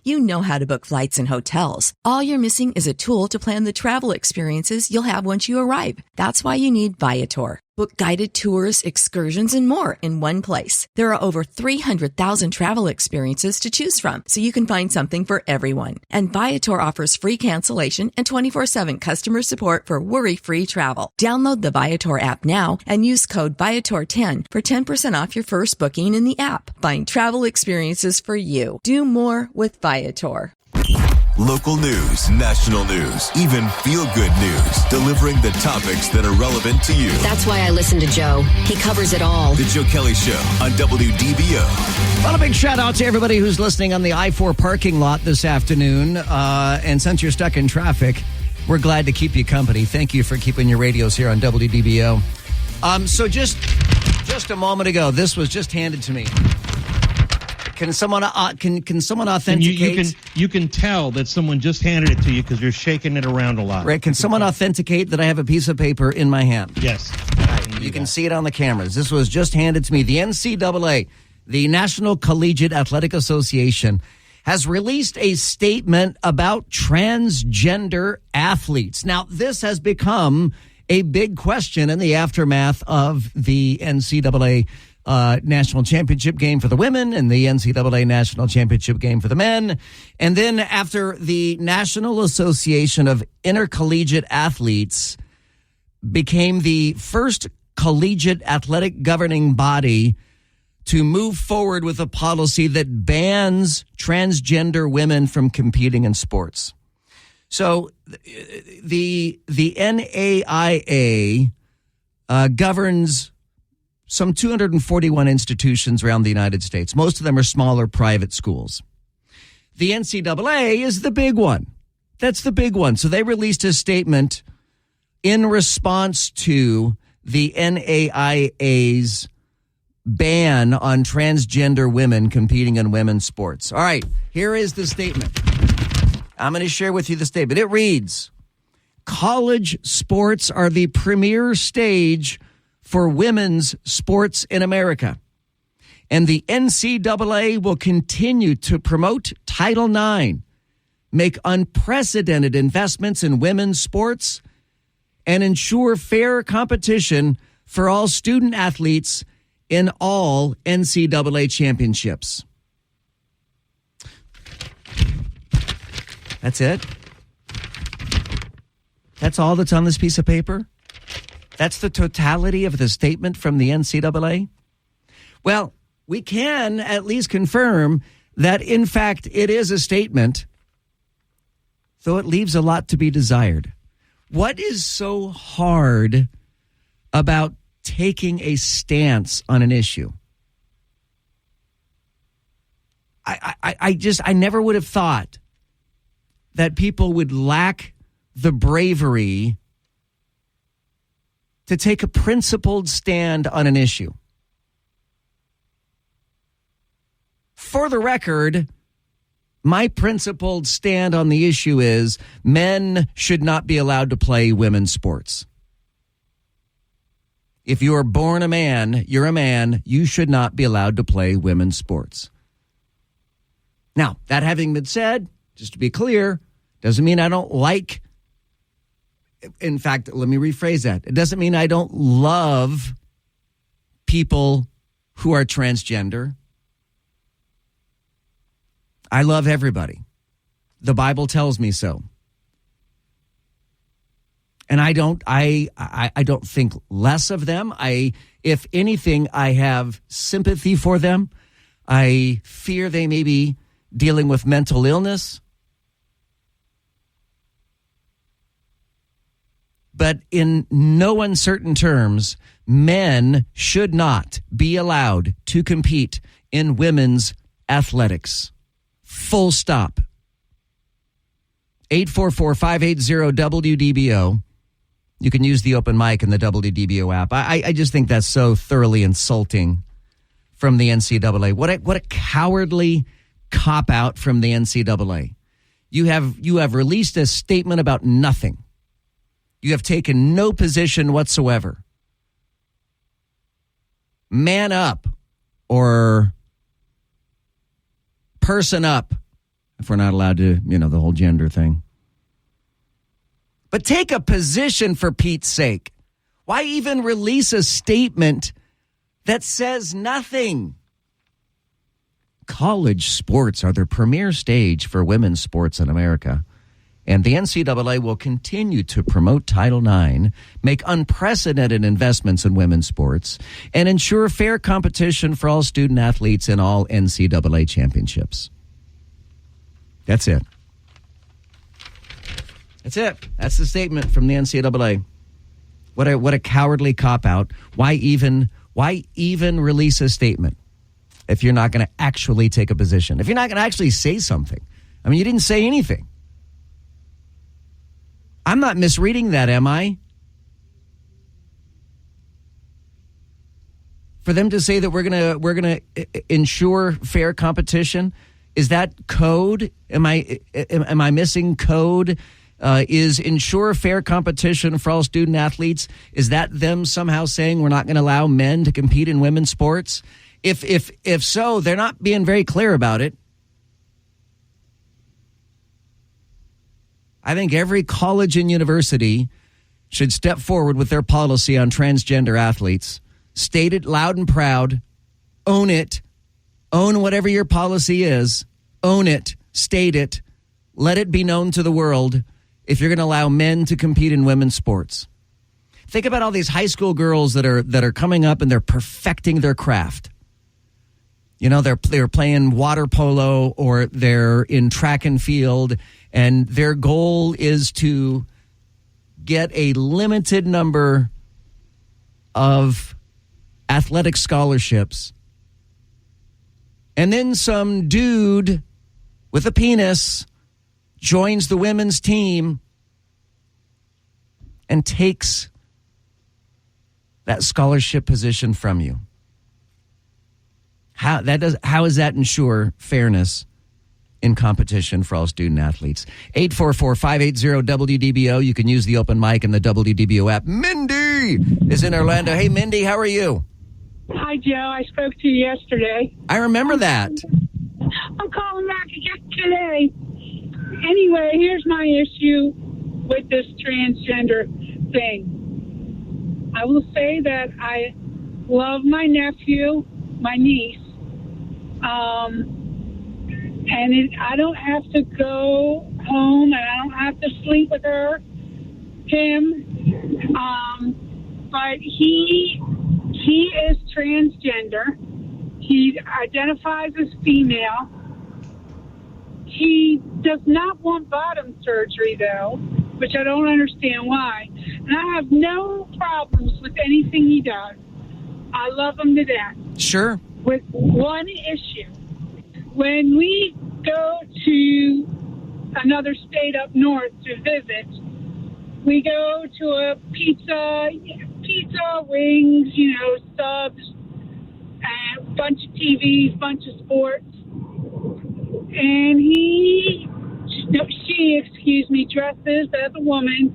You know how to book flights and hotels. All you're missing is a tool to plan the travel experiences you'll have once you arrive. That's why you need Viator. Book guided tours, excursions, and more in one place. There are over 300,000 travel experiences to choose from, so you can find something for everyone. And Viator offers free cancellation and 24/7 customer support for worry-free travel. Download the Viator app now and use code Viator10 for 10% off your first booking in the app. Find travel experiences for you. Do more with Viator. Local news, national news, even feel-good news. Delivering the topics that are relevant to you. That's why I listen to Joe. He covers it all. The Joe Kelley Show on WDBO. Well, a big shout out to everybody who's listening on the I-4 parking lot this afternoon. And since you're stuck in traffic, we're glad to keep you company. Thank you for keeping your radios here on WDBO. So just a moment ago, this was just handed to me. Can someone authenticate? You can tell that someone just handed it to you because you're shaking it around a lot. Right? Can someone authenticate that I have a piece of paper in my hand? Yes. You can see it on the cameras. This was just handed to me. The NCAA, the National Collegiate Athletic Association, has released a statement about transgender athletes. Now, this has become a big question in the aftermath of the NCAA national championship game for the women and the NCAA national championship game for the men. And then after the National Association of Intercollegiate Athletes became the first collegiate athletic governing body to move forward with a policy that bans transgender women from competing in sports. So the NAIA governs some 241 institutions around the United States. Most of them are smaller private schools. The NCAA is the big one. That's the big one. So they released a statement in response to the NAIA's ban on transgender women competing in women's sports. All right, here is the statement. I'm going to share with you the statement. It reads, college sports are the premier stage for women's sports in America. And the NCAA will continue to promote Title IX, make unprecedented investments in women's sports, and ensure fair competition for all student athletes in all NCAA championships. That's it? That's all that's on this piece of paper? That's the totality of the statement from the NCAA? Well, we can at least confirm that, in fact, it is a statement, though it leaves a lot to be desired. What is so hard about taking a stance on an issue? I never would have thought that people would lack the bravery to take a principled stand on an issue. For the record, my principled stand on the issue is men should not be allowed to play women's sports. If you are born a man, you're a man, you should not be allowed to play women's sports. Now, that having been said, just to be clear, doesn't mean I don't like. In fact, let me rephrase that. It doesn't mean I don't love people who are transgender. I love everybody. The Bible tells me so. And I don't think less of them. If anything, I have sympathy for them. I fear they may be dealing with mental illness. But in no uncertain terms, men should not be allowed to compete in women's athletics. Full stop. 844-580-WDBO. You can use the open mic in the WDBO app. I just think that's so thoroughly insulting from the NCAA. What a cowardly cop-out from the NCAA. You have released a statement about nothing. You have taken no position whatsoever. Man up or person up if we're not allowed to, the whole gender thing. But take a position, for Pete's sake. Why even release a statement that says nothing? College sports are the premier stage for women's sports in America. And the NCAA will continue to promote Title IX, make unprecedented investments in women's sports, and ensure fair competition for all student athletes in all NCAA championships. That's it. That's it. That's the statement from the NCAA. What a cowardly cop-out. Why even release a statement if you're not going to actually take a position? If you're not going to actually say something? I mean, you didn't say anything. I'm not misreading that, am I? For them to say that we're gonna ensure fair competition, is that code? Am I missing code? Is ensure fair competition for all student athletes? Is that them somehow saying we're not going to allow men to compete in women's sports? If so, they're not being very clear about it. I think every college and university should step forward with their policy on transgender athletes. State it loud and proud. Own it. Own whatever your policy is. Own it. State it. Let it be known to the world if you're going to allow men to compete in women's sports. Think about all these high school girls that are coming up and they're perfecting their craft. They're playing water polo or they're in track and field, and their goal is to get a limited number of athletic scholarships. And then some dude with a penis joins the women's team and takes that scholarship position from you. How does that ensure fairness in competition for all student athletes? 844-580-WDBO. You can use the open mic and the WDBO app. Mindy is in Orlando. Hey, Mindy, how are you? Hi, Joe. I spoke to you yesterday. I remember that. I'm calling back again today. Anyway, here's my issue with this transgender thing. I will say that I love my nephew, my niece, and I don't have to go home and I don't have to sleep with him, but he is transgender. He identifies as female. He does not want bottom surgery, though, which I don't understand why. And I have no problems with anything he does. I love him to death. Sure. With one issue. When we go to another state up north to visit, we go to a pizza, wings, subs, and a bunch of TVs, bunch of sports. And she dresses as a woman.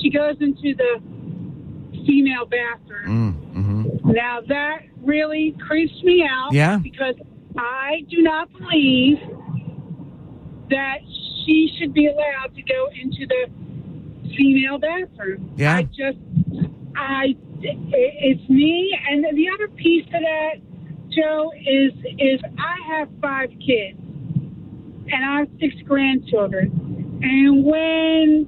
She goes into the female bathroom. Mm-hmm. Now that really creeps me out. Yeah. Because I do not believe that she should be allowed to go into the female bathroom. Yeah. It's me. And the other piece of that, Joe, is I have 5 kids. And I have 6 grandchildren. And when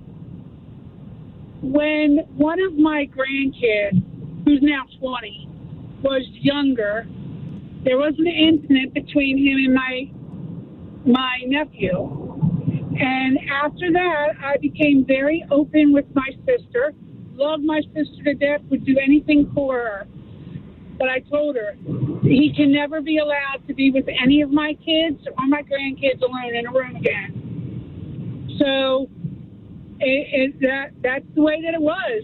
one of my grandkids, who's now 20, was younger, there was an incident between him and my nephew. And after that, I became very open with my sister, loved my sister to death, would do anything for her. But I told her, he can never be allowed to be with any of my kids or my grandkids alone in a room again. So that's the way that it was,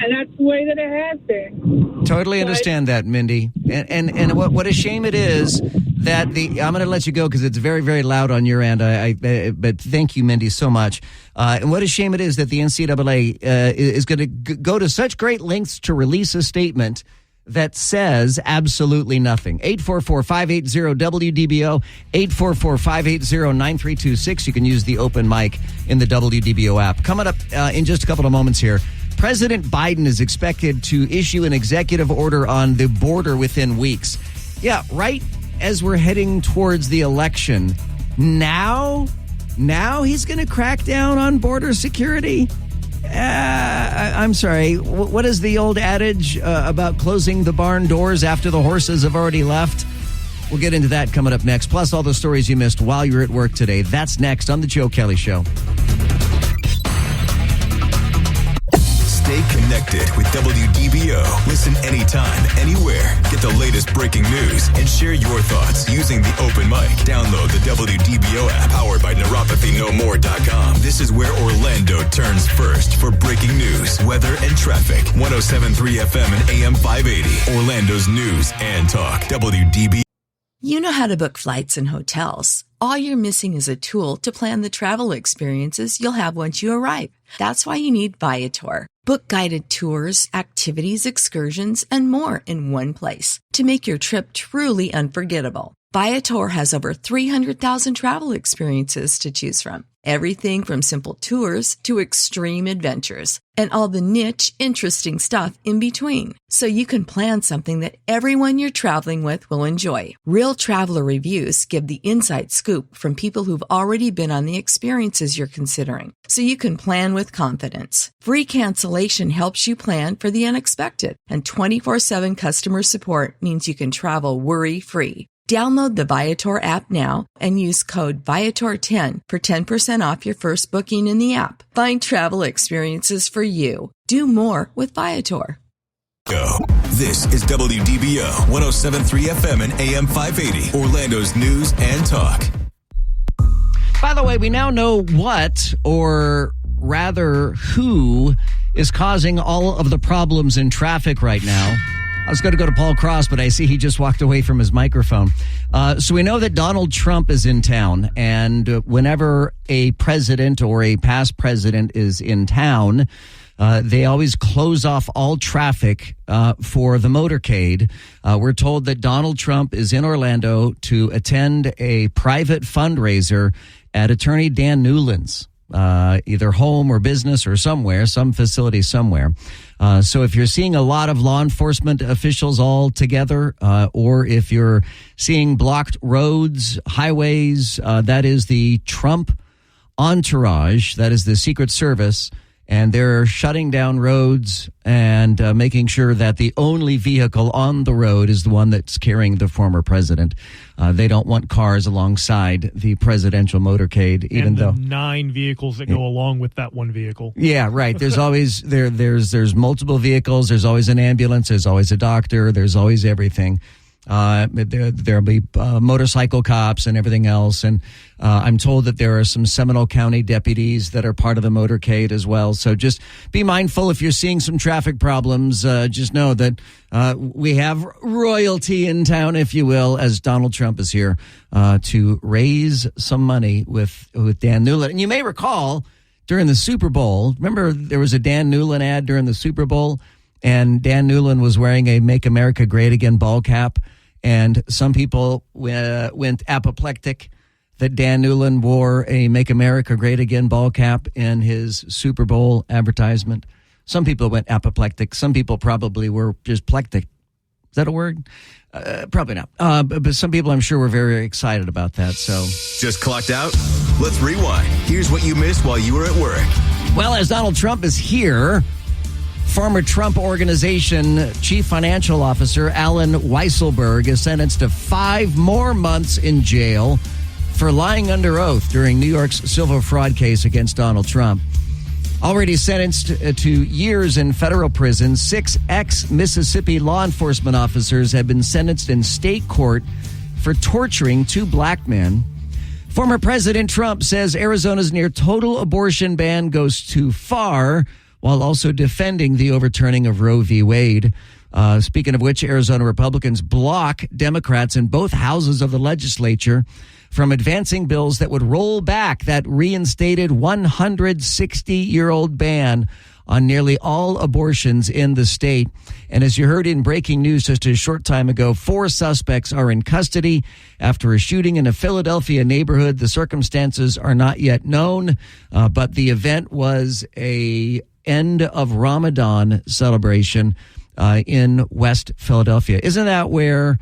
and that's the way that it has been. Totally understand that, Mindy. And what a shame it is that I'm going to let you go because it's very, very loud on your end. But thank you, Mindy, so much. And what a shame it is that the NCAA is going to go to such great lengths to release a statement that says absolutely nothing. 844-580-WDBO, 844-580-9326. You can use the open mic in the WDBO app. Coming up in just a couple of moments here, President Biden is expected to issue an executive order on the border within weeks. Yeah, right as we're heading towards the election. Now he's going to crack down on border security? I'm sorry. What is the old adage about closing the barn doors after the horses have already left? We'll get into that coming up next. Plus all the stories you missed while you were at work today. That's next on The Joe Kelley Show. Stay connected with WDBO. Listen anytime, anywhere. Get the latest breaking news and share your thoughts using the open mic. Download the WDBO app powered by neuropathynomore.com. This is where Orlando turns first for breaking news, weather, and traffic. 107.3 FM and AM 580. Orlando's news and talk. WDBO. You know how to book flights and hotels. All you're missing is a tool to plan the travel experiences you'll have once you arrive. That's why you need Viator. Book guided tours, activities, excursions, and more in one place to make your trip truly unforgettable. Viator has over 300,000 travel experiences to choose from. Everything from simple tours to extreme adventures and all the niche, interesting stuff in between. So you can plan something that everyone you're traveling with will enjoy. Real traveler reviews give the inside scoop from people who've already been on the experiences you're considering. So you can plan with confidence. Free cancellation helps you plan for the unexpected. And 24/7 customer support means you can travel worry-free. Download the Viator app now and use code Viator10 for 10% off your first booking in the app. Find travel experiences for you. Do more with Viator. This is WDBO 107.3 FM and AM 580. Orlando's news and talk. By the way, we now know what, or rather who, is causing all of the problems in traffic right now. I was going to go to Paul Cross, but I see he just walked away from his microphone. So we know that Donald Trump is in town, and whenever a president or a past president is in town, they always close off all traffic for the motorcade. We're told that Donald Trump is in Orlando to attend a private fundraiser at Attorney Dan Newland's. Either home or business or somewhere, some facility somewhere. So if you're seeing a lot of law enforcement officials all together, or if you're seeing blocked roads, highways, that is the Trump entourage, that is the Secret Service, and they're shutting down roads and making sure that the only vehicle on the road is the one that's carrying the former president. They don't want cars alongside the presidential motorcade, even though 9 vehicles that go along with that one vehicle. Yeah, right. There's always there's multiple vehicles. There's always an ambulance. There's always a doctor. There's always everything. There'll be motorcycle cops and everything else. And I'm told that there are some Seminole County deputies that are part of the motorcade as well. So just be mindful if you're seeing some traffic problems. Just know that we have royalty in town, if you will, as Donald Trump is here to raise some money with Dan Newland. And you may recall during the Super Bowl, remember there was a Dan Newland ad during the Super Bowl, and Dan Newland was wearing a Make America Great Again ball cap. And some people went apoplectic that Dan Newland wore a Make America Great Again ball cap in his Super Bowl advertisement. Some people went apoplectic. Some people probably were just plectic. Is that a word? Probably not. But some people, I'm sure, were very excited about that. So, just clocked out? Let's rewind. Here's what you missed while you were at work. Well, as Donald Trump is here, former Trump Organization Chief Financial Officer Alan Weisselberg is sentenced to 5 more months in jail for lying under oath during New York's civil fraud case against Donald Trump. Already sentenced to years in federal prison, 6 ex-Mississippi law enforcement officers have been sentenced in state court for torturing 2 black men. Former President Trump says Arizona's near total abortion ban goes too far, while also defending the overturning of Roe v. Wade. Speaking of which, Arizona Republicans block Democrats in both houses of the legislature from advancing bills that would roll back that reinstated 160-year-old ban on nearly all abortions in the state. And as you heard in breaking news just a short time ago, 4 suspects are in custody after a shooting in a Philadelphia neighborhood. The circumstances are not yet known, but the event was a end of Ramadan celebration in West Philadelphia. Isn't that where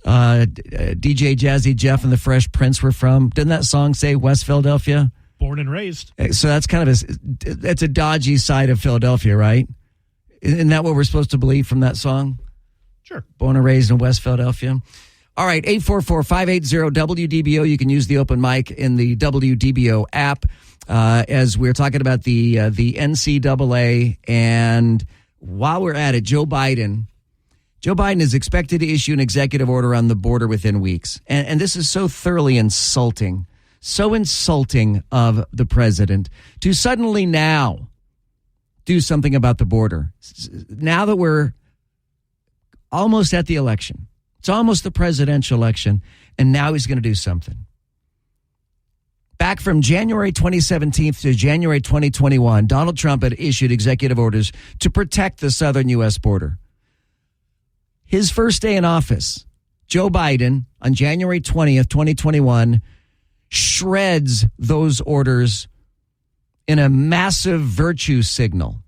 DJ Jazzy Jeff and the Fresh Prince were from? Didn't that song say West Philadelphia? Born and raised. So that's kind of that's a dodgy side of Philadelphia, right? Isn't that what we're supposed to believe from that song? Sure. Born and raised in West Philadelphia. All right, 844-580-WDBO. You can use the open mic in the WDBO app as we're talking about the NCAA. And while we're at it, Joe Biden is expected to issue an executive order on the border within weeks. And this is so thoroughly insulting, of the president to suddenly now do something about the border. Now that we're almost at the election, it's almost the presidential election, and now he's going to do something. Back from January 2017 to January 2021, Donald Trump had issued executive orders to protect the southern U.S. border. His first day in office, Joe Biden, on January 20th, 2021, shreds those orders in a massive virtue signal.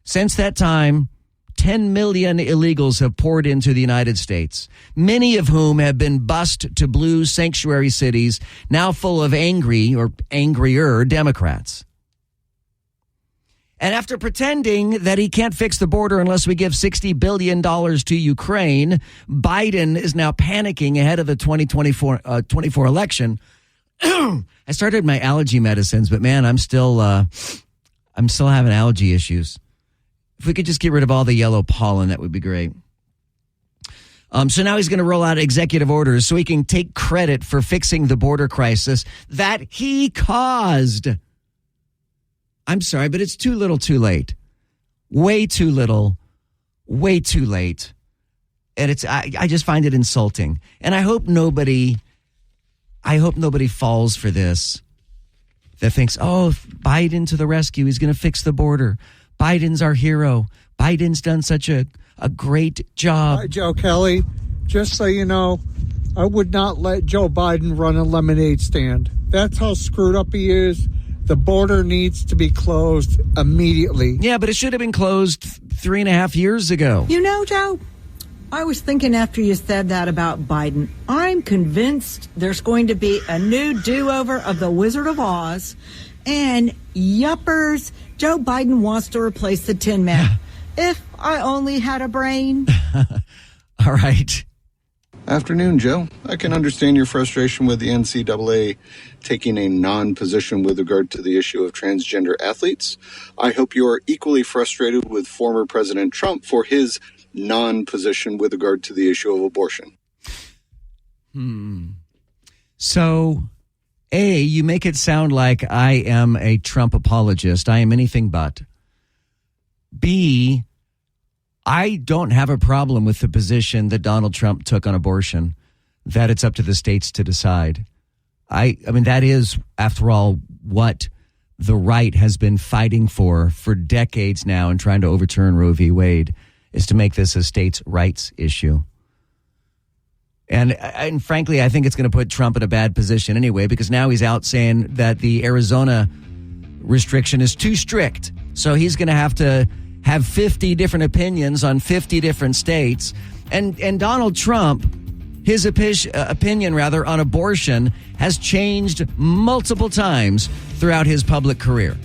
Since that time, 10 million illegals have poured into the United States, many of whom have been bused to blue sanctuary cities, now full of angry or angrier Democrats. And after pretending that he can't fix the border unless we give $60 billion to Ukraine, Biden is now panicking ahead of the 2024 election. I started my allergy medicines, but man, I'm still having allergy issues. If we could just get rid of all the yellow pollen, that would be great. So now he's going to roll out executive orders so he can take credit for fixing the border crisis that he caused. I'm sorry, but it's too little, too late. Way too little, way too late. And I just find it insulting. And I hope nobody falls for this. That thinks, oh, Biden to the rescue. He's going to fix the border. Biden's our hero. Biden's done such a great job. Hi, Joe Kelley. Just so you know, I would not let Joe Biden run a lemonade stand. That's how screwed up he is. The border needs to be closed immediately. Yeah, but it should have been closed 3.5 years ago. You know, Joe, I was thinking after you said that about Biden, I'm convinced there's going to be a new do-over of the Wizard of Oz. And yuppers, Joe Biden wants to replace the Tin Man. If I only had a brain. All right. Afternoon, Joe. I can understand your frustration with the NCAA taking a non-position with regard to the issue of transgender athletes. I hope you are equally frustrated with former President Trump for his non-position with regard to the issue of abortion. So, A, you make it sound like I am a Trump apologist. I am anything but. B, I don't have a problem with the position that Donald Trump took on abortion, that it's up to the states to decide. I mean, that is, after all, what the right has been fighting for decades now and trying to overturn Roe v. Wade, is to make this a states' rights issue. And frankly, I think it's going to put Trump in a bad position anyway, because now he's out saying that the Arizona restriction is too strict. So he's going to have 50 different opinions on 50 different states. And Donald Trump, his opinion on abortion has changed multiple times throughout his public career.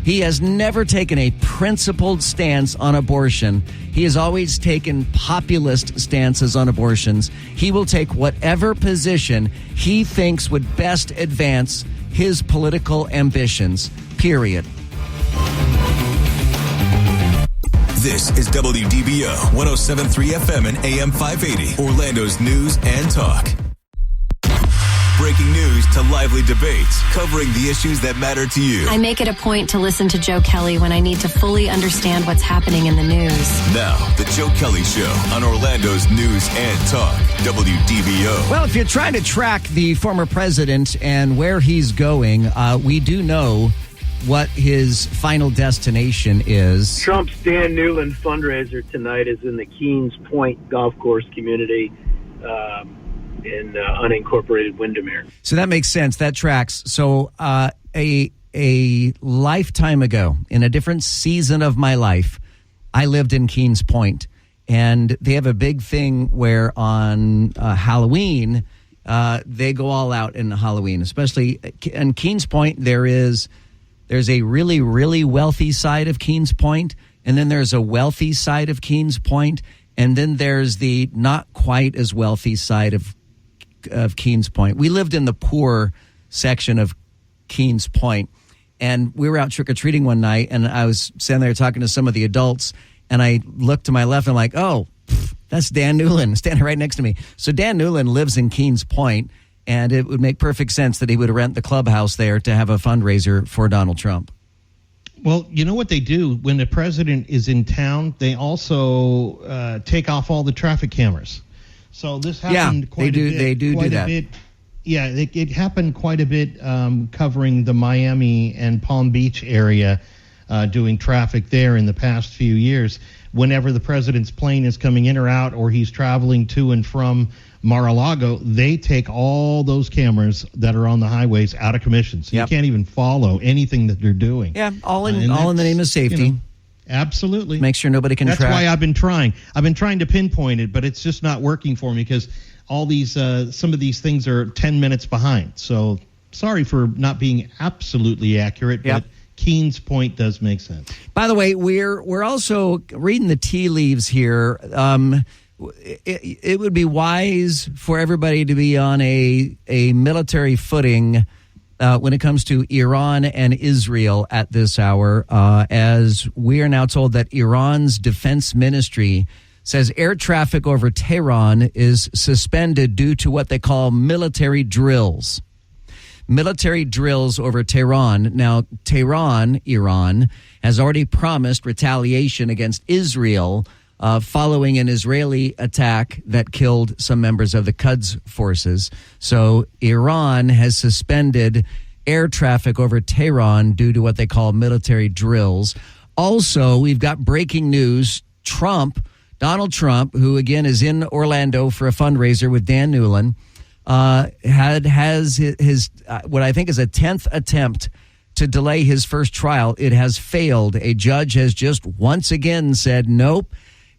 He has never taken a principled stance on abortion. He has always taken populist stances on abortions. He will take whatever position he thinks would best advance his political ambitions, period. This is WDBO 107.3 FM and AM 580, Orlando's news and talk. Breaking news to lively debates, covering the issues that matter to you. I make it a point to listen to Joe Kelley when I need to fully understand what's happening in the news. Now, the Joe Kelley Show on Orlando's news and talk, WDBO. Well, if you're trying to track the former president and where he's going, we do know what his final destination is. Trump's Dan Newland fundraiser tonight is in the Keens Point golf course community in unincorporated Windermere. So that makes sense. That tracks. So a lifetime ago, in a different season of my life, I lived in Keens Point, and they have a big thing where on Halloween, they go all out in Halloween, especially in Keens Point. There's a really, really wealthy side of Keens Point, and then there's a wealthy side of Keens Point, and then there's the not quite as wealthy side of Keens Point. We lived in the poor section of Keens Point, and we were out trick-or-treating one night, and I was standing there talking to some of the adults, and I looked to my left, and I'm like, oh, that's Dan Newland standing right next to me. So Dan Newland lives in Keens Point, and it would make perfect sense that he would rent the clubhouse there to have a fundraiser for Donald Trump. Well, you know what they do when the president is in town? They also take off all the traffic cameras. So this happened quite a bit. They do that. Yeah, it happened quite a bit covering the Miami and Palm Beach area, doing traffic there in the past few years. Whenever the president's plane is coming in or out, or he's traveling to and from Mar-a-Lago, they take all those cameras that are on the highways out of commission. So you can't even follow anything that they're doing. Yeah, all in the name of safety. You know, absolutely. Make sure nobody can track. That's why I've been trying. I've been trying to pinpoint it, but it's just not working for me because all these some of these things are 10 minutes behind. So sorry for not being absolutely accurate, but Keens Point does make sense. By the way, we're also reading the tea leaves here. It would be wise for everybody to be on a military footing when it comes to Iran and Israel at this hour, as we are now told that Iran's defense ministry says air traffic over Tehran is suspended due to what they call military drills. Military drills over Tehran. Now, Tehran, Iran, has already promised retaliation against Israel following an Israeli attack that killed some members of the Quds forces. So Iran has suspended air traffic over Tehran due to what they call military drills. Also, we've got breaking news. Donald Trump, who again is in Orlando for a fundraiser with Dan Newland, has his what I think is a 10th attempt to delay his first trial. It has failed. A judge has just once again said, nope,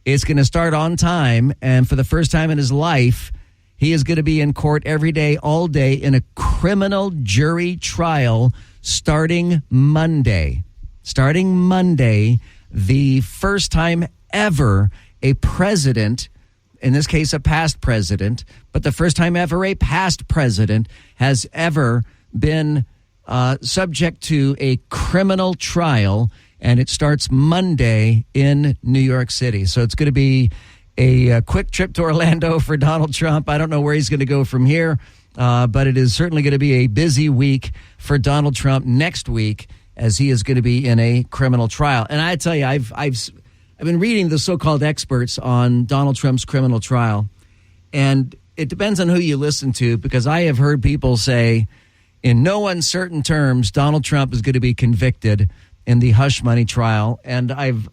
it's going to start on time. And for the first time in his life, he is going to be in court every day, all day, in a criminal jury trial starting Monday. Starting Monday, the first time ever a president, in this case a past president, but the first time ever a past president has ever been subject to a criminal trial, and it starts Monday in New York City. So it's going to be a quick trip to Orlando for Donald Trump. I don't know where he's going to go from here, but it is certainly going to be a busy week for Donald Trump next week, as he is going to be in a criminal trial. And I tell you, I've been reading the so-called experts on Donald Trump's criminal trial, and it depends on who you listen to, because I have heard people say, in no uncertain terms, Donald Trump is going to be convicted in the hush money trial. And I've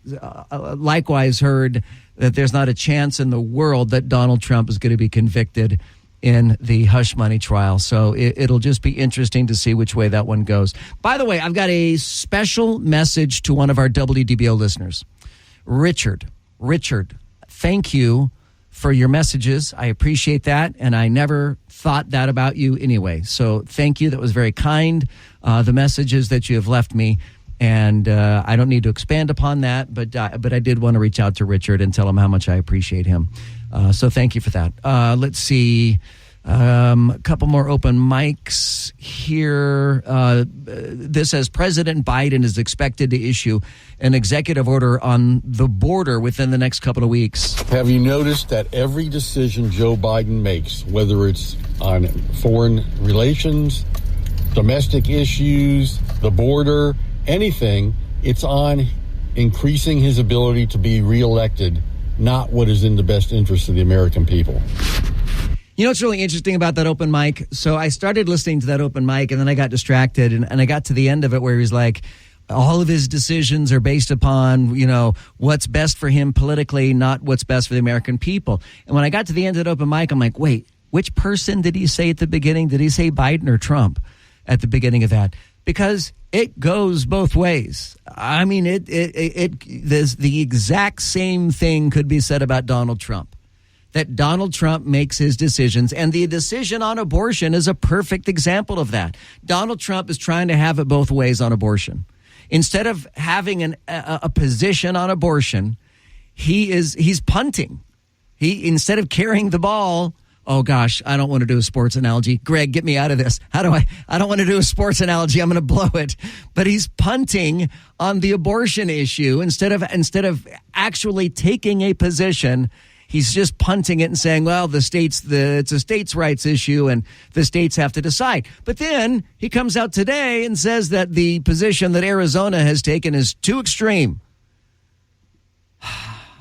likewise heard that there's not a chance in the world that Donald Trump is going to be convicted in the hush money trial. So it'll just be interesting to see which way that one goes. By the way, I've got a special message to one of our WDBO listeners. Richard, thank you for your messages. I appreciate that, and I never thought that about you anyway. So thank you. That was very kind, the messages that you have left me, and I don't need to expand upon that, but I did want to reach out to Richard and tell him how much I appreciate him. So thank you for that. Let's see. A couple more open mics here. This says President Biden is expected to issue an executive order on the border within the next couple of weeks. Have you noticed that every decision Joe Biden makes, whether it's on foreign relations, domestic issues, the border, anything, it's on increasing his ability to be reelected, not what is in the best interest of the American people? You know what's really interesting about that open mic? So I started listening to that open mic, and then I got distracted, and I got to the end of it where he was like, all of his decisions are based upon, what's best for him politically, not what's best for the American people. And when I got to the end of that open mic, I'm like, wait, which person did he say at the beginning? Did he say Biden or Trump at the beginning of that? Because it goes both ways. I mean, the exact same thing could be said about Donald Trump. That Donald Trump makes his decisions, and the decision on abortion is a perfect example of that. Donald Trump is trying to have it both ways on abortion. Instead of having a position on abortion, he's punting. Instead of carrying the ball. Oh gosh, I don't want to do a sports analogy. Greg, get me out of this. I don't want to do a sports analogy. I'm going to blow it. But he's punting on the abortion issue instead of actually taking a position. He's just punting it and saying, well, it's a states' rights issue and the states have to decide. But then he comes out today and says that the position that Arizona has taken is too extreme.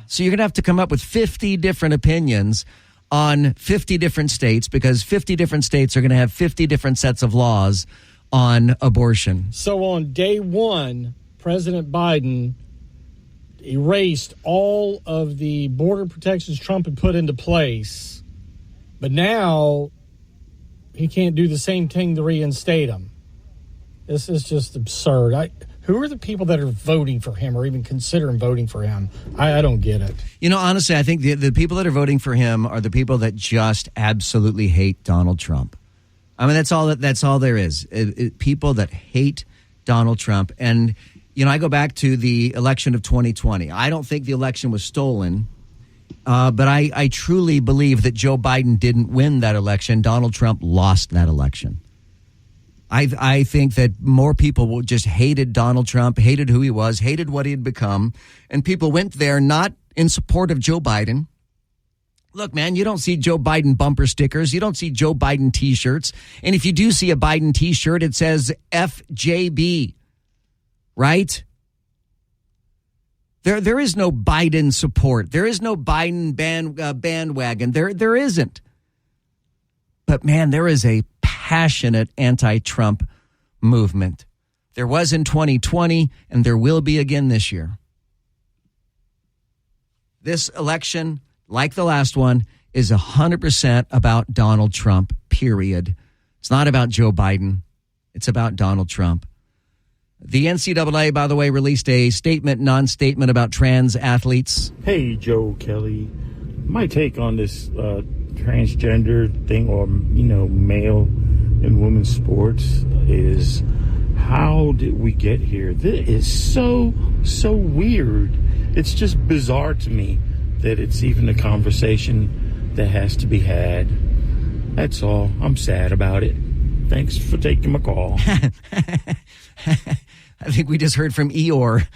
So you're going to have to come up with 50 different opinions on 50 different states, because 50 different states are going to have 50 different sets of laws on abortion. So on day one, President Biden erased all of the border protections Trump had put into place, but now he can't do the same thing to reinstate them. This is just absurd. Who are the people that are voting for him or even considering voting for him? I don't get it. Honestly, I think the people that are voting for him are the people that just absolutely hate Donald Trump. I mean, that's all there is. People that hate Donald Trump. And I go back to the election of 2020. I don't think the election was stolen, but I truly believe that Joe Biden didn't win that election. Donald Trump lost that election. I think that more people just hated Donald Trump, hated who he was, hated what he had become, and people went there not in support of Joe Biden. Look, man, you don't see Joe Biden bumper stickers. You don't see Joe Biden T-shirts. And if you do see a Biden T-shirt, it says FJB. Right? There is no Biden support. There is no Biden bandwagon. There isn't. But man, there is a passionate anti-Trump movement. There was in 2020, and there will be again this year. This election, like the last one, is 100% about Donald Trump, period. It's not about Joe Biden. It's about Donald Trump. The NCAA, by the way, released a non-statement about trans athletes. Hey, Joe Kelley. My take on this transgender thing, or, male and women's sports, is how did we get here? This is so weird. It's just bizarre to me that it's even a conversation that has to be had. That's all. I'm sad about it. Thanks for taking my call. I think we just heard from Eeyore.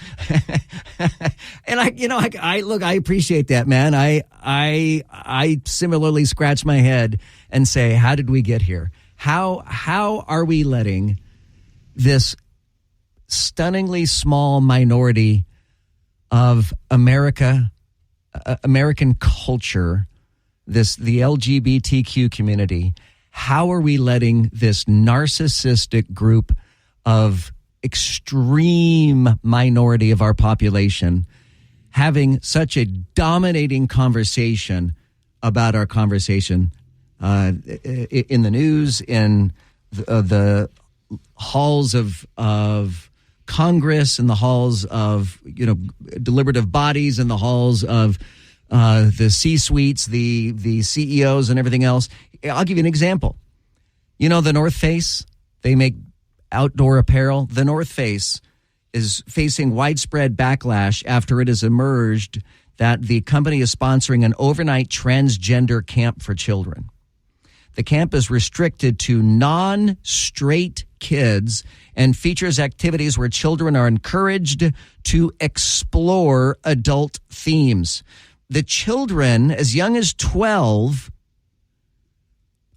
And I appreciate that, man. I similarly scratch my head and say, how did we get here? How are we letting this stunningly small minority of American culture, the LGBTQ community, how are we letting this narcissistic group of extreme minority of our population having such a dominating conversation about our conversation in the news, in the halls of Congress, in the halls of deliberative bodies, in the halls of the C-suites, the CEOs, and everything else. I'll give you an example. The North Face, they make outdoor apparel. The North Face is facing widespread backlash after it has emerged that the company is sponsoring an overnight transgender camp for children. The camp is restricted to non-straight kids and features activities where children are encouraged to explore adult themes. The children, as young as 12,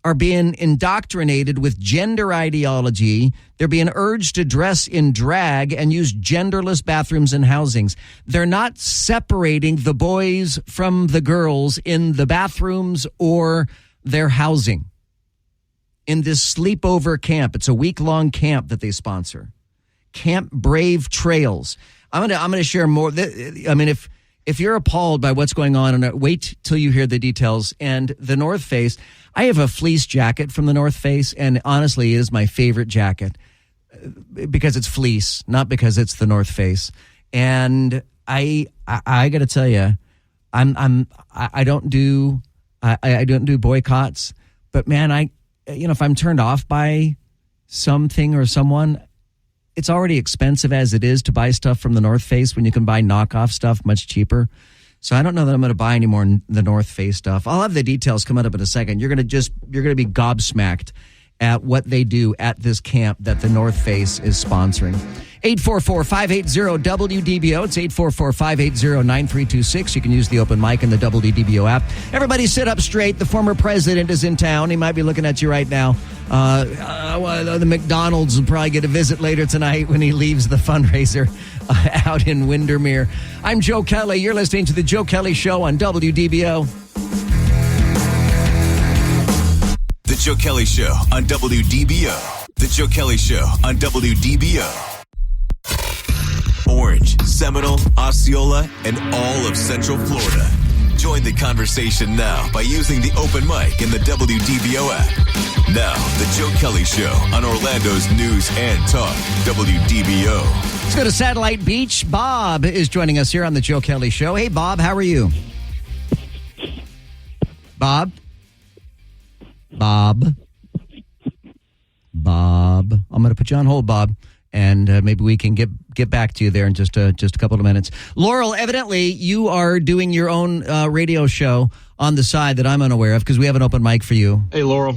are being indoctrinated with gender ideology. They're being urged to dress in drag and use genderless bathrooms and housings. They're not separating the boys from the girls in the bathrooms or their housing in this sleepover camp. It's a week-long camp that they sponsor. Camp Brave Trails. I'm gonna share more. I mean, if you're appalled by what's going on, wait till you hear the details. And the North Face, I have a fleece jacket from the North Face, and honestly, it is my favorite jacket because it's fleece, not because it's the North Face. And I got to tell you, I don't do boycotts, but man, if I'm turned off by something or someone, it's already expensive as it is to buy stuff from the North Face when you can buy knockoff stuff much cheaper. So I don't know that I'm going to buy any more the North Face stuff. I'll have the details coming up in a second. You're going to be gobsmacked at what they do at this camp that the North Face is sponsoring. 844-580-WDBO. It's 844-580-9326. You can use the open mic in the WDBO app. Everybody sit up straight. The former president is in town. He might be looking at you right now. The McDonald's will probably get a visit later tonight when he leaves the fundraiser out in Windermere. I'm Joe Kelley. You're listening to The Joe Kelley Show on WDBO. The Joe Kelley Show on WDBO. The Joe Kelley Show on WDBO. Orange, Seminole, Osceola, and all of Central Florida. Join the conversation now by using the open mic in the WDBO app. Now, The Joe Kelley Show on Orlando's News and Talk, WDBO. Let's go to Satellite Beach. Bob is joining us here on The Joe Kelley Show. Hey, Bob, how are you? Bob? I'm going to put you on hold, Bob, and maybe we can get back to you there in just a couple of minutes. Laurel, evidently you are doing your own radio show on the side that I'm unaware of because we have an open mic for you. Hey, Laurel.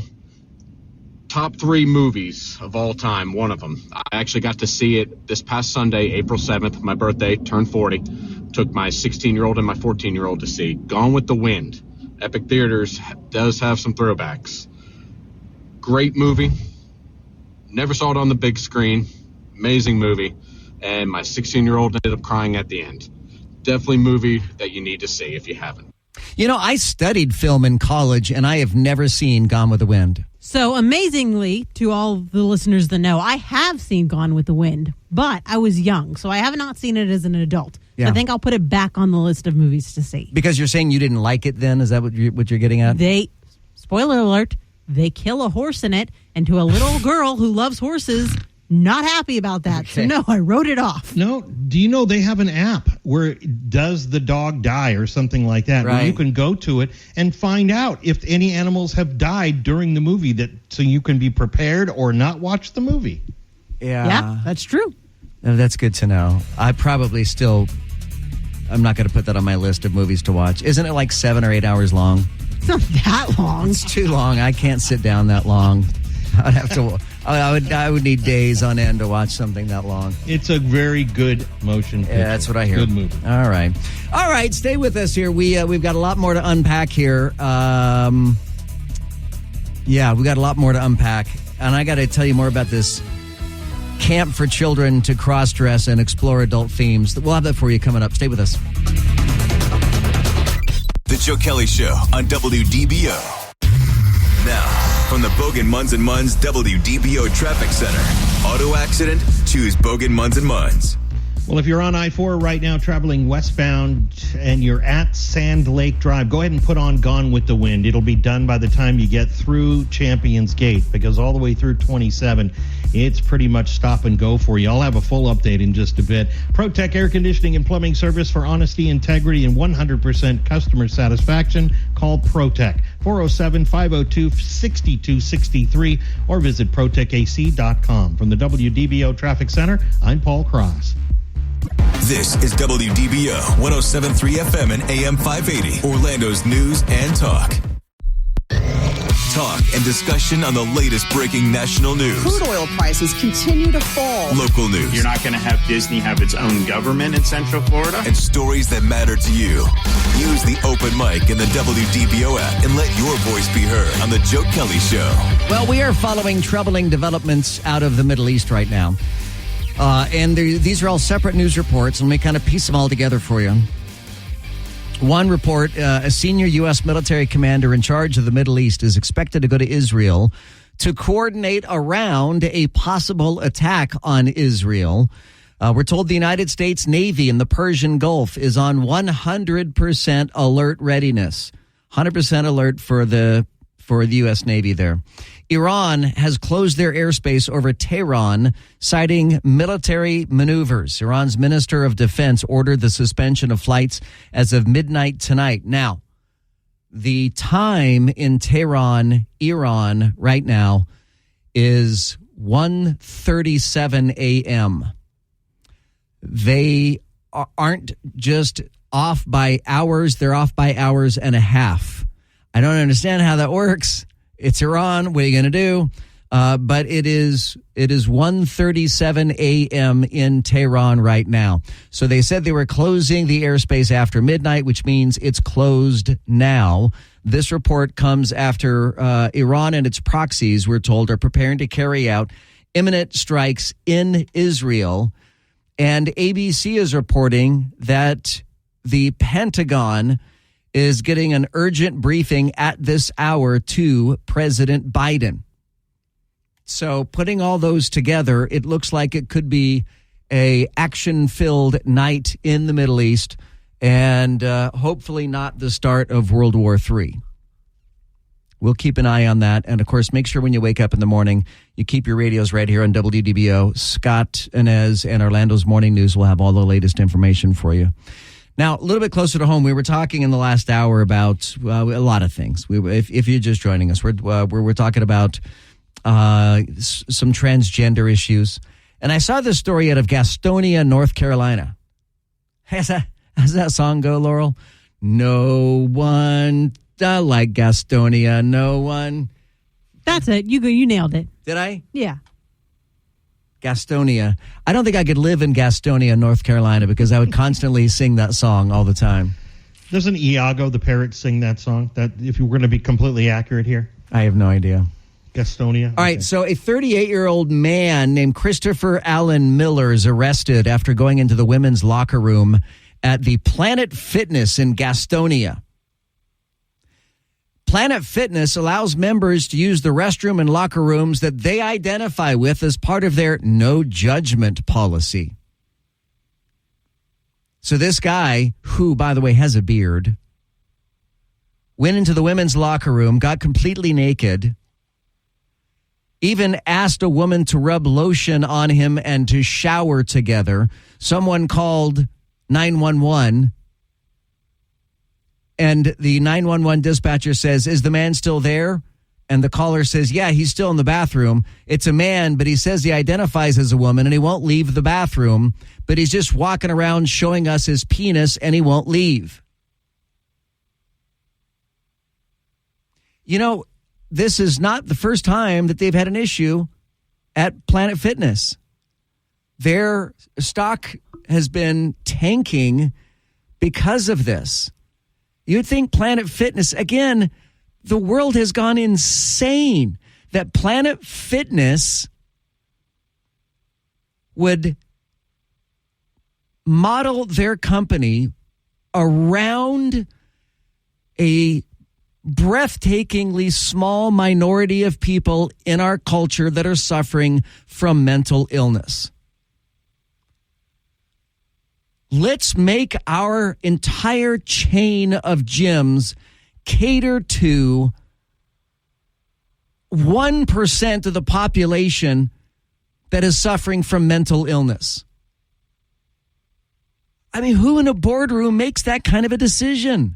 Top 3 movies of all time, one of them. I actually got to see it this past Sunday, April 7th, my birthday, turned 40. Took my 16-year-old and my 14-year-old to see Gone with the Wind. Epic Theaters does have some throwbacks. Great movie. Never saw it on the big screen. Amazing movie. And my 16-year-old ended up crying at the end. Definitely a movie that you need to see if you haven't. You know, I studied film in college, and I have never seen Gone with the Wind. So amazingly, to all the listeners that know, I have seen Gone with the Wind, but I was young, so I have not seen it as an adult. Yeah. So I think I'll put it back on the list of movies to see. Because you're saying you didn't like it then? Is that what you're getting at? Spoiler alert, they kill a horse in it, and to a little girl who loves horses, not happy about that. Okay. So no, I wrote it off. No, do you know they have an app where does the dog die or something like that? Right. Where you can go to it and find out if any animals have died during the movie, so you can be prepared or not watch the movie. Yeah, that's true. That's good to know. I'm not going to put that on my list of movies to watch. Isn't it like 7 or 8 hours long? It's not that long. It's too long. I can't sit down that long. I'd have to. I would need days on end to watch something that long. It's a very good motion picture. Yeah, that's what I hear. Good movie. All right. Stay with us here. We've got a lot more to unpack here. We've got a lot more to unpack, and I got to tell you more about this camp for children to cross-dress and explore adult themes. We'll have that for you coming up. Stay with us. The Joe Kelley Show on WDBO. Now, from the Bogan Munz & Munz WDBO Traffic Center. Auto accident? Choose Bogan Munz & Munz. Well, if you're on I-4 right now traveling westbound and you're at Sand Lake Drive, go ahead and put on Gone with the Wind. It'll be done by the time you get through Champions Gate, because all the way through 27, it's pretty much stop and go for you. I'll have a full update in just a bit. ProTech Air Conditioning and Plumbing Service for honesty, integrity, and 100% customer satisfaction. Call ProTech, 407-502-6263, or visit ProTechAC.com. From the WDBO Traffic Center, I'm Paul Cross. This is WDBO 107.3 FM and AM 580, Orlando's News and Talk. Talk and discussion on the latest breaking national news. Crude oil prices continue to fall. Local news. You're not going to have Disney have its own government in Central Florida. And stories that matter to you. Use the open mic in the WDBO app and let your voice be heard on The Joe Kelley Show. Well, we are following troubling developments out of the Middle East right now. And these are all separate news reports, and we kind of piece them all together for you. One report, a senior U.S. military commander in charge of the Middle East is expected to go to Israel to coordinate around a possible attack on Israel. We're told the United States Navy in the Persian Gulf is on 100% alert readiness. 100% alert for the U.S. Navy there. Iran has closed their airspace over Tehran, citing military maneuvers. Iran's Minister of Defense ordered the suspension of flights as of midnight tonight. Now, the time in Tehran, Iran, right now is 1:37 a.m. They aren't just off by hours, they're off by hours and a half. I don't understand how that works. It's Iran. What are you going to do? But it is 1:37 a.m. in Tehran right now. So they said they were closing the airspace after midnight, which means it's closed now. This report comes after Iran and its proxies, we're told, are preparing to carry out imminent strikes in Israel. And ABC is reporting that the Pentagon is getting an urgent briefing at this hour to President Biden. So putting all those together, it looks like it could be a action-filled night in the Middle East and hopefully not the start of World War III. We'll keep an eye on that. And, of course, make sure when you wake up in the morning, you keep your radios right here on WDBO. Scott Inez and Orlando's Morning News will have all the latest information for you. Now, a little bit closer to home, we were talking in the last hour about a lot of things. If you're just joining us, we're talking about some transgender issues. And I saw this story out of Gastonia, North Carolina. How's that song go, Laurel? No one like Gastonia, no one. That's it. You nailed it. Did I? Yeah. Gastonia. I don't think I could live in Gastonia, North Carolina, because I would constantly sing that song all the time. Doesn't Iago the parrot sing that song? That, if we're going to be completely accurate here? I have no idea. Gastonia? All right, so a 38-year-old man named Christopher Allen Miller is arrested after going into the women's locker room at the Planet Fitness in Gastonia. Planet Fitness allows members to use the restroom and locker rooms that they identify with as part of their no judgment policy. So this guy, who, by the way, has a beard, went into the women's locker room, got completely naked, even asked a woman to rub lotion on him and to shower together. Someone called 911. And the 911 dispatcher says, "Is the man still there?" And the caller says, "Yeah, he's still in the bathroom. It's a man, but he says he identifies as a woman and he won't leave the bathroom, but he's just walking around showing us his penis and he won't leave." You know, this is not the first time that they've had an issue at Planet Fitness. Their stock has been tanking because of this. You'd think Planet Fitness, again, the world has gone insane that Planet Fitness would model their company around a breathtakingly small minority of people in our culture that are suffering from mental illness. Let's make our entire chain of gyms cater to 1% of the population that is suffering from mental illness. I mean, who in a boardroom makes that kind of a decision?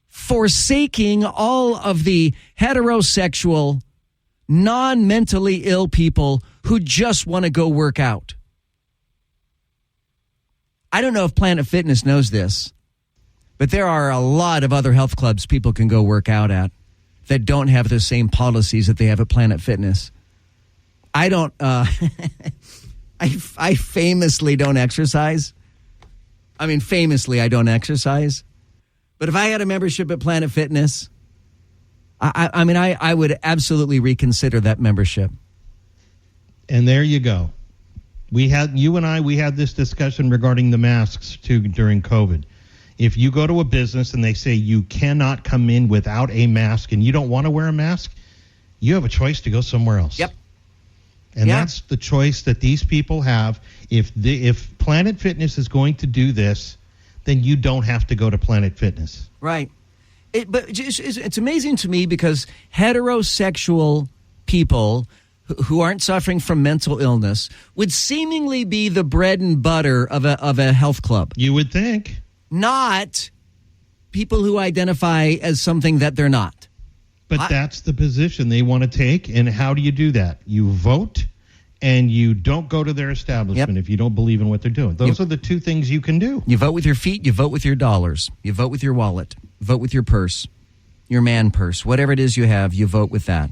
Forsaking all of the heterosexual, non-mentally ill people who just want to go work out. I don't know if Planet Fitness knows this, but there are a lot of other health clubs people can go work out at that don't have the same policies that they have at Planet Fitness. I don't, I famously don't exercise. I mean, famously, I don't exercise. But if I had a membership at Planet Fitness, I would absolutely reconsider that membership. And there you go. We had this discussion regarding the masks too during COVID. If you go to a business and they say you cannot come in without a mask and you don't want to wear a mask, you have a choice to go somewhere else. Yep. And that's the choice that these people have. If Planet Fitness is going to do this, then you don't have to go to Planet Fitness. Right. But it's amazing to me because heterosexual people who aren't suffering from mental illness would seemingly be the bread and butter of a health club. You would think. Not people who identify as something that they're not. But that's the position they want to take. And how do you do that? You vote and you don't go to their establishment if you don't believe in what they're doing. Those are the two things you can do. You vote with your feet, you vote with your dollars, you vote with your wallet, vote with your purse, your man purse, whatever it is you have, you vote with that.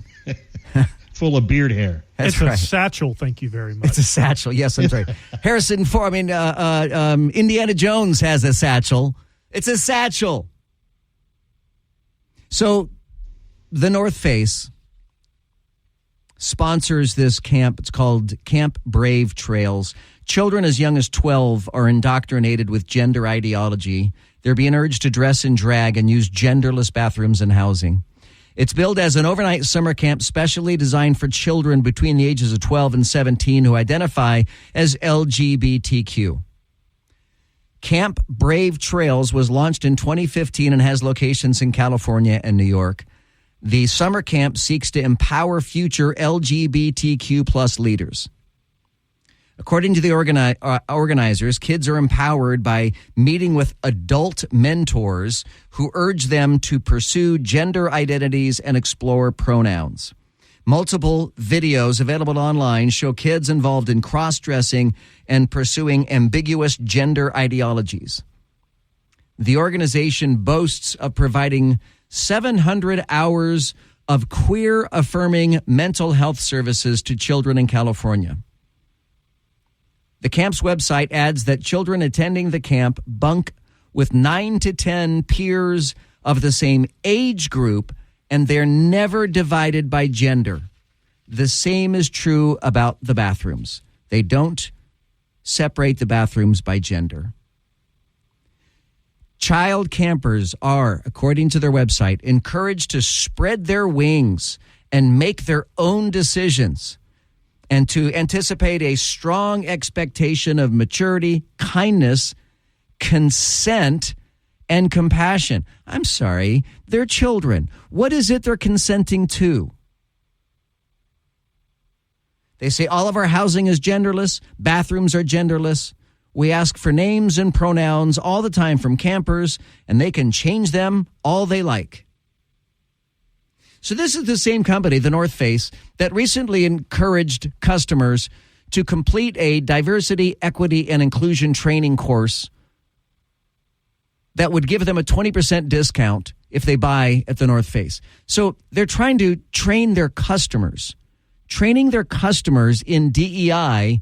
Full of beard hair. It's a satchel, thank you very much. It's a satchel, yes, that's right. Indiana Jones has a satchel. It's a satchel. So the North Face sponsors this camp. It's called Camp Brave Trails. Children as young as 12 are indoctrinated with gender ideology. They're being urged to dress in drag and use genderless bathrooms and housing. It's billed as an overnight summer camp specially designed for children between the ages of 12 and 17 who identify as LGBTQ. Camp Brave Trails was launched in 2015 and has locations in California and New York. The summer camp seeks to empower future LGBTQ plus leaders. According to the organizers, kids are empowered by meeting with adult mentors who urge them to pursue gender identities and explore pronouns. Multiple videos available online show kids involved in cross-dressing and pursuing ambiguous gender ideologies. The organization boasts of providing 700 hours of queer-affirming mental health services to children in California. The camp's website adds that children attending the camp bunk with 9 to 10 peers of the same age group, and they're never divided by gender. The same is true about the bathrooms. They don't separate the bathrooms by gender. Child campers are, according to their website, encouraged to spread their wings and make their own decisions, and to anticipate a strong expectation of maturity, kindness, consent, and compassion. I'm sorry, they're children. What is it they're consenting to? They say all of our housing is genderless, bathrooms are genderless. We ask for names and pronouns all the time from campers, and they can change them all they like. So this is the same company, the North Face, that recently encouraged customers to complete a diversity, equity, and inclusion training course that would give them a 20% discount if they buy at the North Face. So they're trying to train their customers, training their customers in DEI,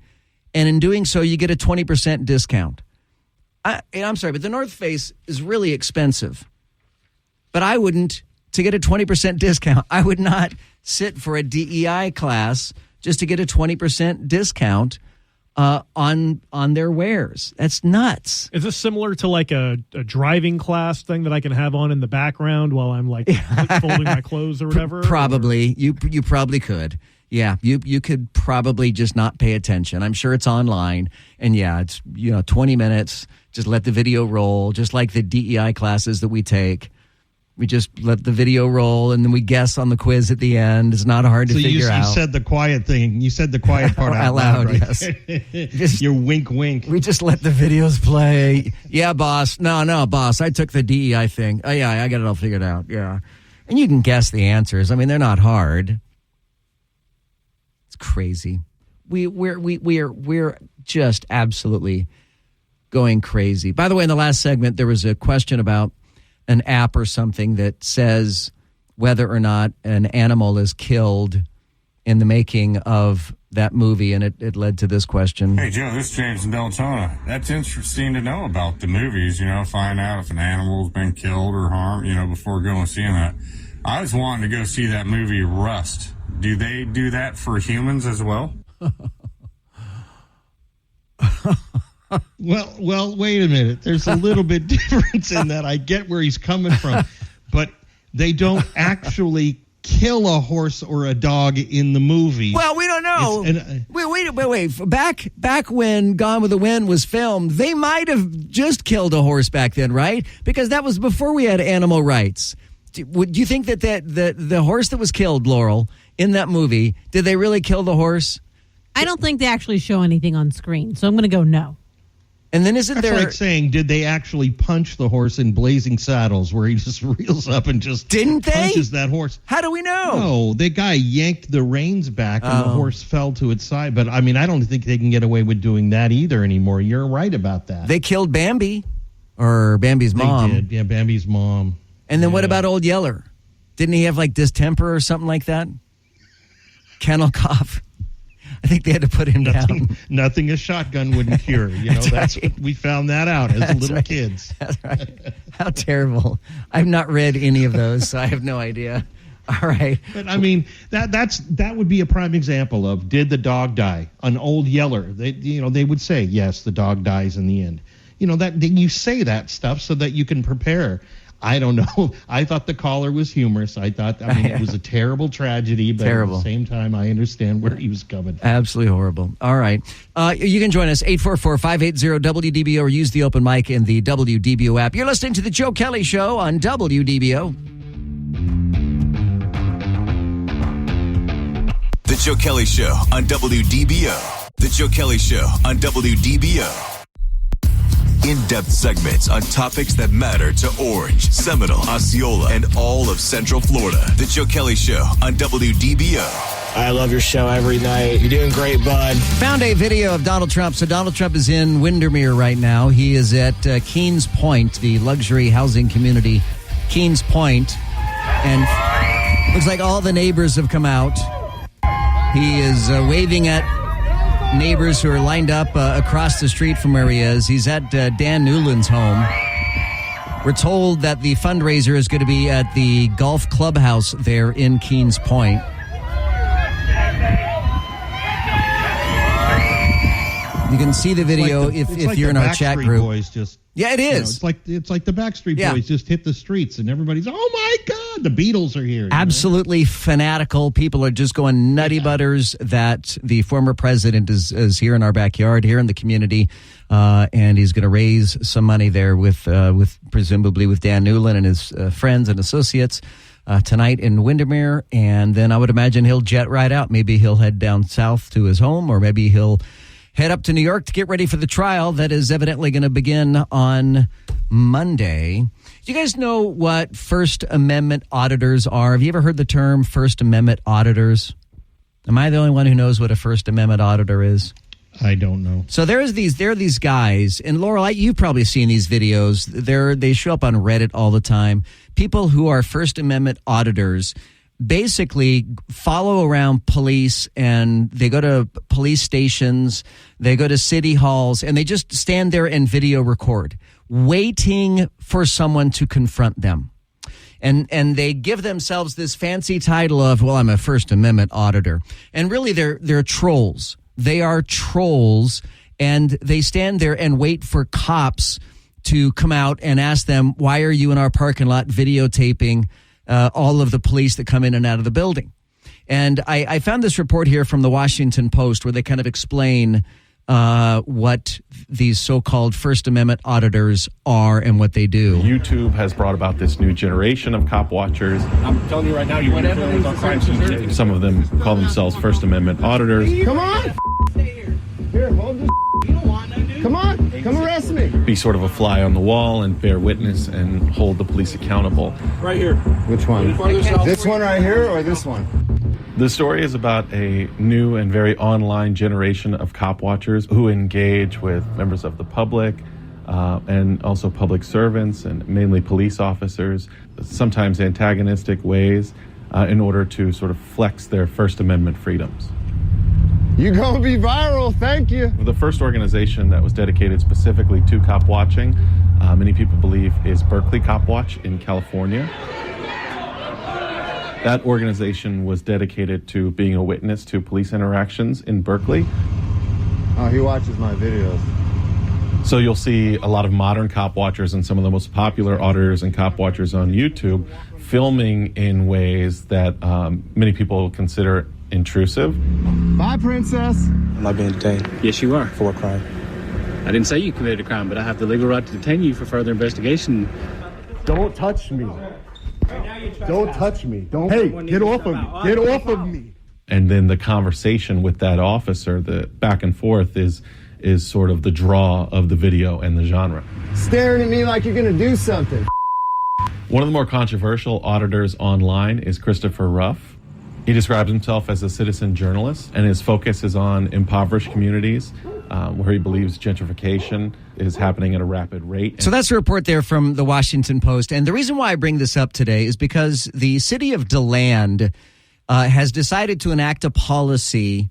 and in doing so, you get a 20% discount. I'm sorry, but the North Face is really expensive. But I wouldn't, to get a 20% discount, I would not sit for a DEI class just to get a 20% discount on their wares. That's nuts. Is this similar to like a driving class thing that I can have on in the background while I'm like folding my clothes or whatever? Probably. You probably could. Yeah, you could probably just not pay attention. I'm sure it's online. And yeah, it's 20 minutes. Just let the video roll, just like the DEI classes that we take. We just let the video roll, and then we guess on the quiz at the end. It's not hard to figure out. So you said the quiet thing. You said the quiet part out loud, right? Yes. Your wink, wink. We just let the videos play. Yeah, boss. No, boss. I took the DEI thing. Oh, yeah, I got it all figured out. Yeah. And you can guess the answers. I mean, they're not hard. It's crazy. We're just absolutely going crazy. By the way, in the last segment, there was a question about an app or something that says whether or not an animal is killed in the making of that movie, and it led to this question. Hey, Joe, this is James in Deltona. That's interesting to know about the movies, find out if an animal's been killed or harmed, before going and seeing that. I was wanting to go see that movie Rust. Do they do that for humans as well? Well, wait a minute. There's a little bit difference in that. I get where he's coming from, but they don't actually kill a horse or a dog in the movie. Well, we don't know. Wait. Back when Gone with the Wind was filmed, they might have just killed a horse back then, right? Because that was before we had animal rights. Do you think that the horse that was killed, Laurel, in that movie, did they really kill the horse? I don't think they actually show anything on screen, so I'm going to go no. And then isn't That's like saying, did they actually punch the horse in Blazing Saddles, where he just reels up and just punches that horse? How do we know? No, the guy yanked the reins back and the horse fell to its side. But, I mean, I don't think they can get away with doing that either anymore. You're right about that. They killed Bambi, or Bambi's mom. They did, yeah, Bambi's mom. And then what about Old Yeller? Didn't he have, like, distemper or something like that? Kennel cough. I think they had to put him down. Nothing a shotgun wouldn't cure. You know, that's right. We found that out as little kids. That's right. How terrible. I've not read any of those, so I have no idea. All right. But I mean, that would be a prime example of, did the dog die? An Old Yeller. They would say, yes, the dog dies in the end. You say that stuff so that you can prepare. I don't know. I thought the caller was humorous. It was a terrible tragedy, but at the same time, I understand where he was coming from. Absolutely horrible. All right. You can join us, 844-580-WDBO, or use the open mic in the WDBO app. You're listening to The Joe Kelley Show on WDBO. The Joe Kelley Show on WDBO. The Joe Kelley Show on WDBO. In-depth segments on topics that matter to Orange, Seminole, Osceola, and all of Central Florida. The Joe Kelley Show on WDBO. I love your show every night. You're doing great, bud. Found a video of Donald Trump. So Donald Trump is in Windermere right now. He is at Keens Point, the luxury housing community, Keens Point. And looks like all the neighbors have come out. He is waving at neighbors who are lined up across the street from where he is. He's at Dan Newland's home. We're told that the fundraiser is going to be at the golf clubhouse there in Keens Point. You can see the video if you're in our chat group. Boys just, yeah, it is. It's like the Backstreet Boys just hit the streets and everybody's, oh my God, the Beatles are here. Absolutely fanatical. People are just going nutty butters that the former president is here in our backyard, here in the community, and he's going to raise some money there with presumably with Dan Newland and his friends and associates tonight in Windermere. And then I would imagine he'll jet right out. Maybe he'll head down south to his home, or maybe he'll head up to New York to get ready for the trial that is evidently going to begin on Monday. Do you guys know what First Amendment auditors are? Have you ever heard the term First Amendment auditors? Am I the only one who knows what a First Amendment auditor is? I don't know. So there are these guys, and Laurel, you've probably seen these videos. They show up on Reddit all the time. People who are First Amendment auditors basically follow around police, and they go to police stations, they go to city halls, and they just stand there and video record, waiting for someone to confront them. And they give themselves this fancy title of, well, I'm a First Amendment auditor. And really they're trolls. They are trolls, and they stand there and wait for cops to come out and ask them, why are you in our parking lot videotaping all of the police that come in and out of the building? And I found this report here from the Washington Post where they kind of explain what these so-called First Amendment auditors are and what they do. YouTube has brought about this new generation of cop watchers. I'm telling you right now, you're interfering with our crime scene. Some of them call themselves First Amendment auditors. Come on! Here, hold this. You don't want no, dude. Come on, come arrest me. Be sort of a fly on the wall and bear witness and hold the police accountable. Right here. Which one? This one right here or this one? The story is about a new and very online generation of cop watchers who engage with members of the public and also public servants and mainly police officers, sometimes antagonistic ways, in order to sort of flex their First Amendment freedoms. You're going to be viral, thank you. The first organization that was dedicated specifically to cop watching, many people believe, is Berkeley Cop Watch in California. That organization was dedicated to being a witness to police interactions in Berkeley. Oh, he watches my videos. So you'll see a lot of modern cop watchers and some of the most popular auditors and cop watchers on YouTube filming in ways that many people consider intrusive. Bye, princess. Am I being detained? Yes, you are. For what crime? I didn't say you committed a crime, but I have the legal right to detain you for further investigation. Don't touch me. Don't touch me. Don't. Hey, get off of me. Get off of me. And then the conversation with that officer, the back and forth is sort of the draw of the video and the genre. Staring at me like you're going to do something. One of the more controversial auditors online is Christopher Ruff. He describes himself as a citizen journalist, and his focus is on impoverished communities where he believes gentrification is happening at a rapid rate. So that's a report there from the Washington Post. And the reason why I bring this up today is because the city of DeLand has decided to enact a policy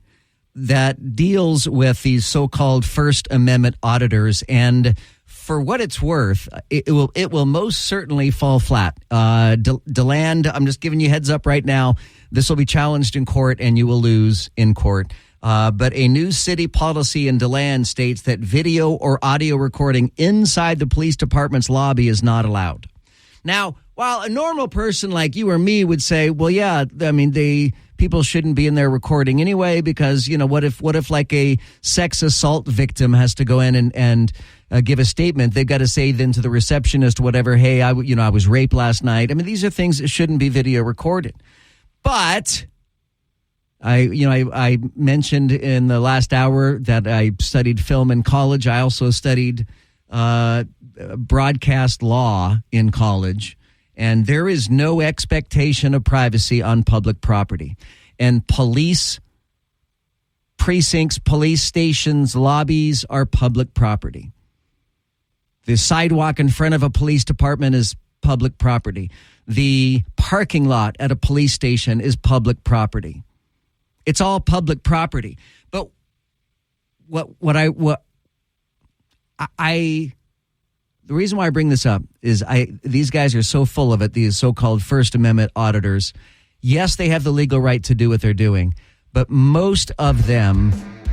that deals with these so-called First Amendment auditors. And for what it's worth, it will most certainly fall flat. DeLand, I'm just giving you heads up right now. This will be challenged in court and you will lose in court. But a new city policy in DeLand states that video or audio recording inside the police department's lobby is not allowed. Now, while a normal person like you or me would say, well, yeah, I mean, people shouldn't be in there recording anyway, because, you know, what if like a sex assault victim has to go in and give a statement? They've got to say then to the receptionist, whatever, hey, I was raped last night. I mean, these are things that shouldn't be video recorded. But I mentioned in the last hour that I studied film in college. I also studied broadcast law in college. And there is no expectation of privacy on public property. And police precincts, police stations, lobbies are public property. The sidewalk in front of a police department is public property. The parking lot at a police station is public property. It's all public property. But the reason why I bring this up is these guys are so full of it, these so-called First Amendment auditors. Yes, they have the legal right to do what they're doing, but most of them,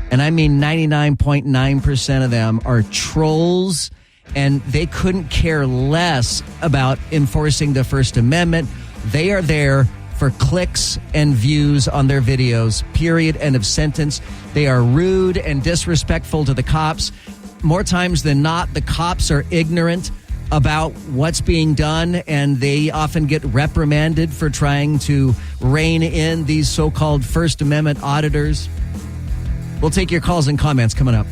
and I mean 99.9% of them, are trolls, and they couldn't care less about enforcing the First Amendment. They are there for clicks and views on their videos, period, end of sentence. They are rude and disrespectful to the cops. More times than not, the cops are ignorant about what's being done, and they often get reprimanded for trying to rein in these so-called First Amendment auditors. We'll take your calls and comments coming up.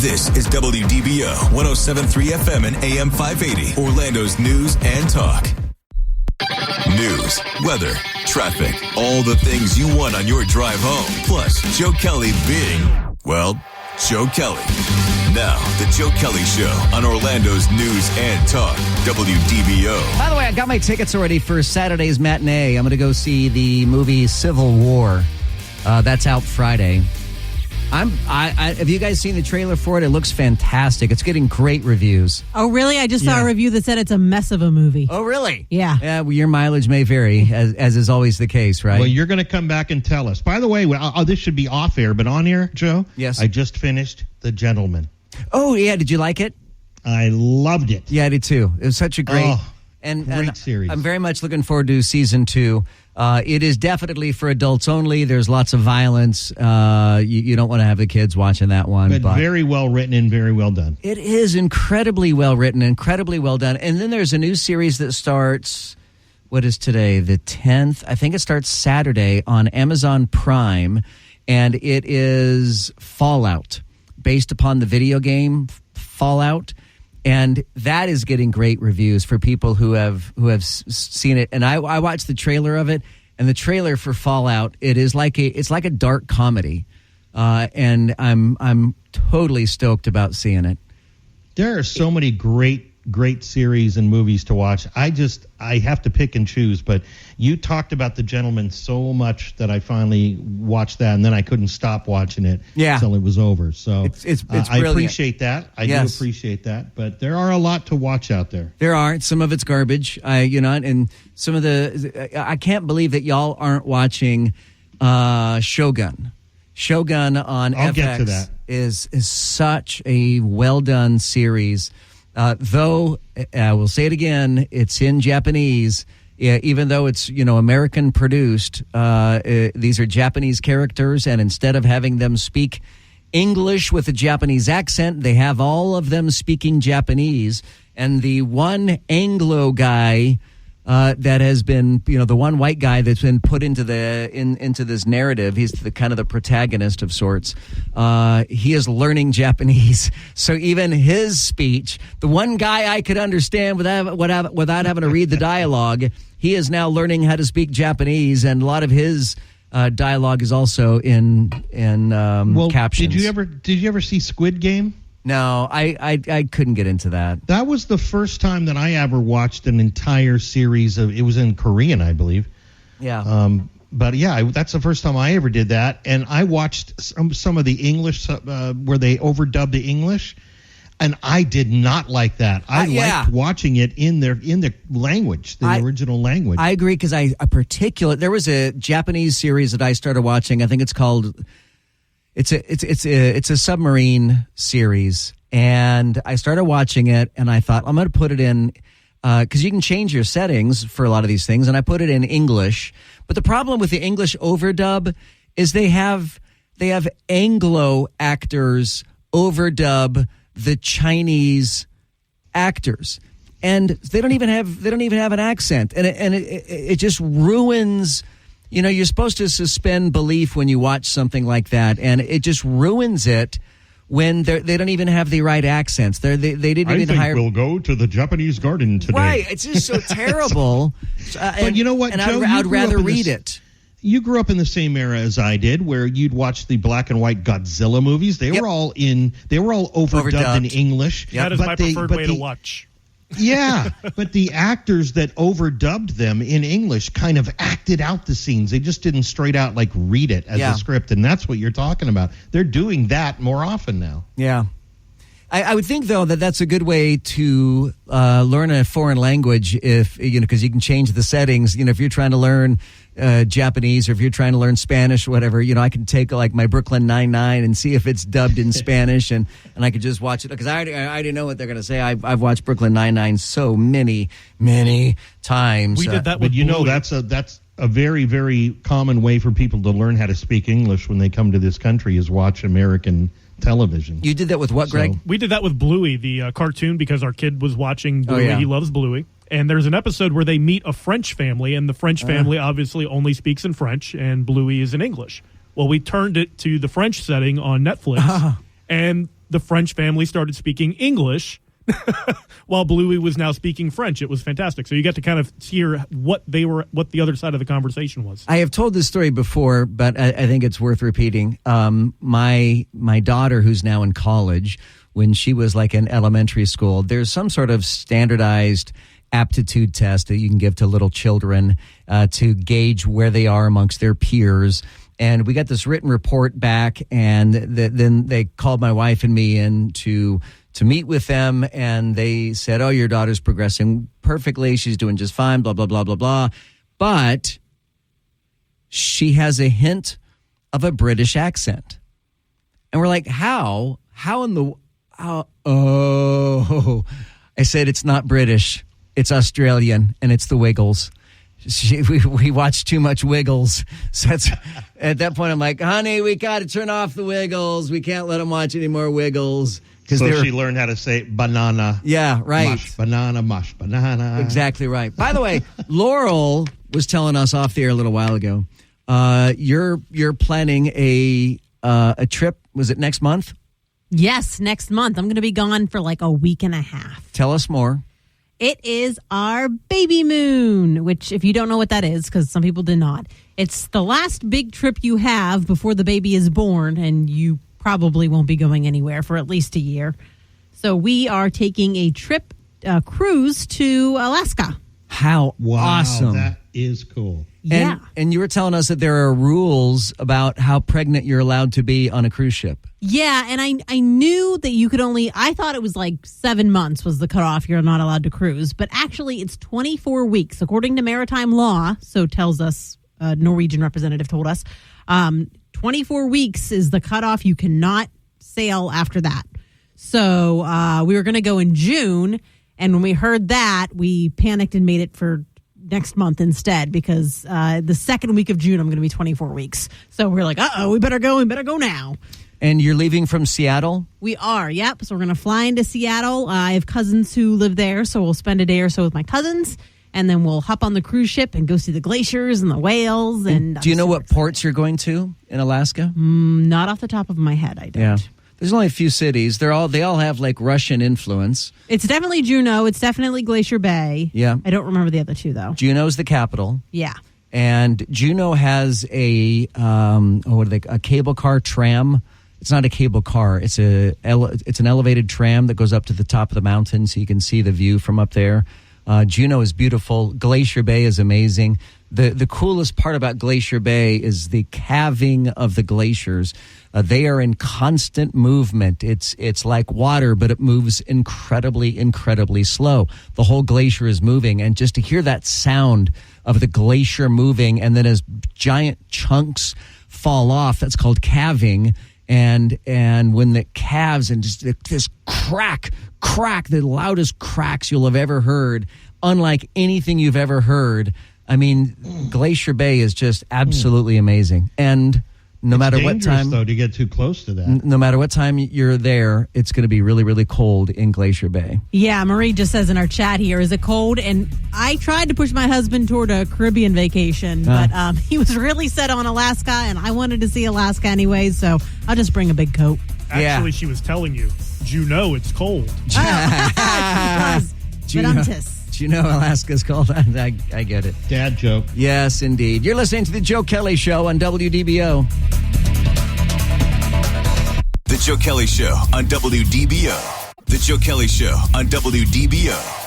This is WDBO 107.3 FM and AM 580, Orlando's news and talk. News, weather, traffic, all the things you want on your drive home. Plus, Joe Kelley being, well, Joe Kelley. Now, the Joe Kelley Show on Orlando's news and talk, WDBO. By the way, I got my tickets already for Saturday's matinee. I'm going to go see the movie Civil War. That's out Friday. Have you guys seen the trailer for it? It looks fantastic. It's getting great reviews. Oh, really? I just saw a review that said it's a mess of a movie. Oh, really? Yeah. Yeah, well, your mileage may vary, as is always the case, right? Well, you're going to come back and tell us. By the way, this should be off air, but on air, Joe? Yes. I just finished The Gentleman. Oh, yeah. Did you like it? I loved it. Yeah, I did too. It was such a great series. I'm very much looking forward to season 2. It is definitely for adults only. There's lots of violence. You don't want to have the kids watching that one. But very well written and very well done. It is incredibly well written, incredibly well done. And then there's a new series that starts, what is today, the 10th? I think it starts Saturday on Amazon Prime, and it is Fallout, based upon the video game Fallout. And that is getting great reviews for people who have seen it. And I watched the trailer of it, and the trailer for Fallout, it's like a dark comedy, and I'm totally stoked about seeing it. There are so many great series and movies to watch. I have to pick and choose, but you talked about The Gentleman so much that I finally watched that, and then I couldn't stop watching it until it was over. So it's I appreciate that. I do appreciate that, but there are a lot to watch out there. There are. Some of it's garbage, and some of I can't believe that y'all aren't watching Shogun. Shogun on I'll FX get to that. is such a well done series. Though I will say it again, it's in Japanese. Even though it's American produced, these are Japanese characters, and instead of having them speak English with a Japanese accent, they have all of them speaking Japanese. And the one Anglo guy that has been, the one white guy that's been put into into this narrative, he's the kind of the protagonist of sorts. He is learning Japanese, so even his speech, the one guy I could understand without having to read the dialogue, he is now learning how to speak Japanese, and a lot of his dialogue is also in captions. Did you ever see Squid Game? No, I couldn't get into that. That was the first time that I ever watched an entire series of. It was in Korean, I believe. Yeah. But yeah, that's the first time I ever did that, and I watched some of the English where they overdubbed the English, and I did not like that. I liked watching it in the language, the original language. I agree, because there was a Japanese series that I started watching. I think it's called. It's a submarine series, and I started watching it, and I thought, I'm going to put it in, because you can change your settings for a lot of these things, and I put it in English. But the problem with the English overdub is they have Anglo actors overdub the Chinese actors, and they don't even have an accent, and it just ruins. You're supposed to suspend belief when you watch something like that, and it just ruins it when they don't even have the right accents. They didn't even hire. I think we'll go to the Japanese garden today. Right, it's just so terrible. But you know what, and Joe? I'd rather read it. You grew up in the same era as I did, where you'd watch the black and white Godzilla movies. They were all overdubbed in English. That is my preferred way to watch. Yeah, but the actors that overdubbed them in English kind of acted out the scenes. They just didn't straight out read it as a script, and that's what you're talking about. They're doing that more often now. Yeah. I would think, though, that that's a good way to learn a foreign language because you can change the settings. If you're trying to learn Japanese, or if you're trying to learn Spanish or whatever, I can take my Brooklyn Nine-Nine and see if it's dubbed in Spanish, and I could just watch it because I already know what they're going to say. I've watched Brooklyn Nine-Nine so many times. We did that with Bluey. That's a very, very common way for people to learn how to speak English when they come to this country is watch American television. You did that with what, Greg? We did that with Bluey, the cartoon, because our kid was watching Bluey. Oh, yeah. He loves Bluey. And there's an episode where they meet a French family, and the French family obviously only speaks in French, and Bluey is in English. Well, we turned it to the French setting on Netflix, and the French family started speaking English while Bluey was now speaking French. It was fantastic. So you got to kind of hear what the other side of the conversation was. I have told this story before, but I think it's worth repeating. My daughter, who's now in college, when she was in elementary school, there's some sort of standardized aptitude test that you can give to little children to gauge where they are amongst their peers. And we got this written report back, and then they called my wife and me in to meet with them, and they said, your daughter's progressing perfectly. She's doing just fine, blah, blah, blah, blah, blah. But she has a hint of a British accent. And we're like, how? I said, it's not British. It's Australian, and it's the Wiggles. We watched too much Wiggles. So at that point, I'm like, honey, we got to turn off the Wiggles. We can't let them watch any more Wiggles. So she learned how to say banana. Yeah, right. Mush banana. Exactly right. By the way, Laurel was telling us off the air a little while ago. You're planning a trip. Was it next month? Yes, next month. I'm going to be gone for a week and a half. Tell us more. It is our baby moon, which if you don't know what that is, because some people did not, it's the last big trip you have before the baby is born, and you probably won't be going anywhere for at least a year. So we are taking a trip, cruise to Alaska. How awesome. That is cool. Yeah. And you were telling us that there are rules about how pregnant you're allowed to be on a cruise ship. Yeah, and I knew that you could I thought it was 7 months was the cutoff. You're not allowed to cruise. But actually, it's 24 weeks, according to maritime law, so tells us, Norwegian representative told us. 24 weeks is the cutoff. You cannot sail after that. So we were going to go in June, and when we heard that, we panicked and made it for next month instead, because the second week of June, I'm going to be 24 weeks. So we're like, we better go now. And you're leaving from Seattle? We are, yep. So we're going to fly into Seattle. I have cousins who live there, so we'll spend a day or so with my cousins, and then we'll hop on the cruise ship and go see the glaciers and the whales. And do you know what ports you're going to in Alaska? Not off the top of my head, I don't. Yeah. There's only a few cities. They all have like Russian influence. It's definitely Juneau. It's definitely Glacier Bay. Yeah. I don't remember the other two, though. Juneau's the capital. Yeah. And Juneau has a cable car tram. It's not a cable car. It's an elevated tram that goes up to the top of the mountain, so you can see the view from up there. Juneau is beautiful. Glacier Bay is amazing. The coolest part about Glacier Bay is the calving of the glaciers. They are in constant movement. It's like water, but it moves incredibly, incredibly slow. The whole glacier is moving, and just to hear that sound of the glacier moving, and then as giant chunks fall off, that's called calving. And when it calves and just this crack, the loudest cracks you'll have ever heard, unlike anything you've ever heard. I mean, Glacier Bay is just absolutely amazing. And no matter what time, though, to get too close to that. No matter what time you're there, it's going to be really, really cold in Glacier Bay. Yeah, Marie just says in our chat here, is it cold? And I tried to push my husband toward a Caribbean vacation, but he was really set on Alaska, and I wanted to see Alaska anyway, so I'll just bring a big coat. Actually, she was telling you, Juneau, it's cold. She was. Juneau, Alaska's cold. I get it. Dad joke. Yes, indeed. You're listening to The Joe Kelley Show on WDBO. The Joe Kelley Show on WDBO. The Joe Kelley Show on WDBO.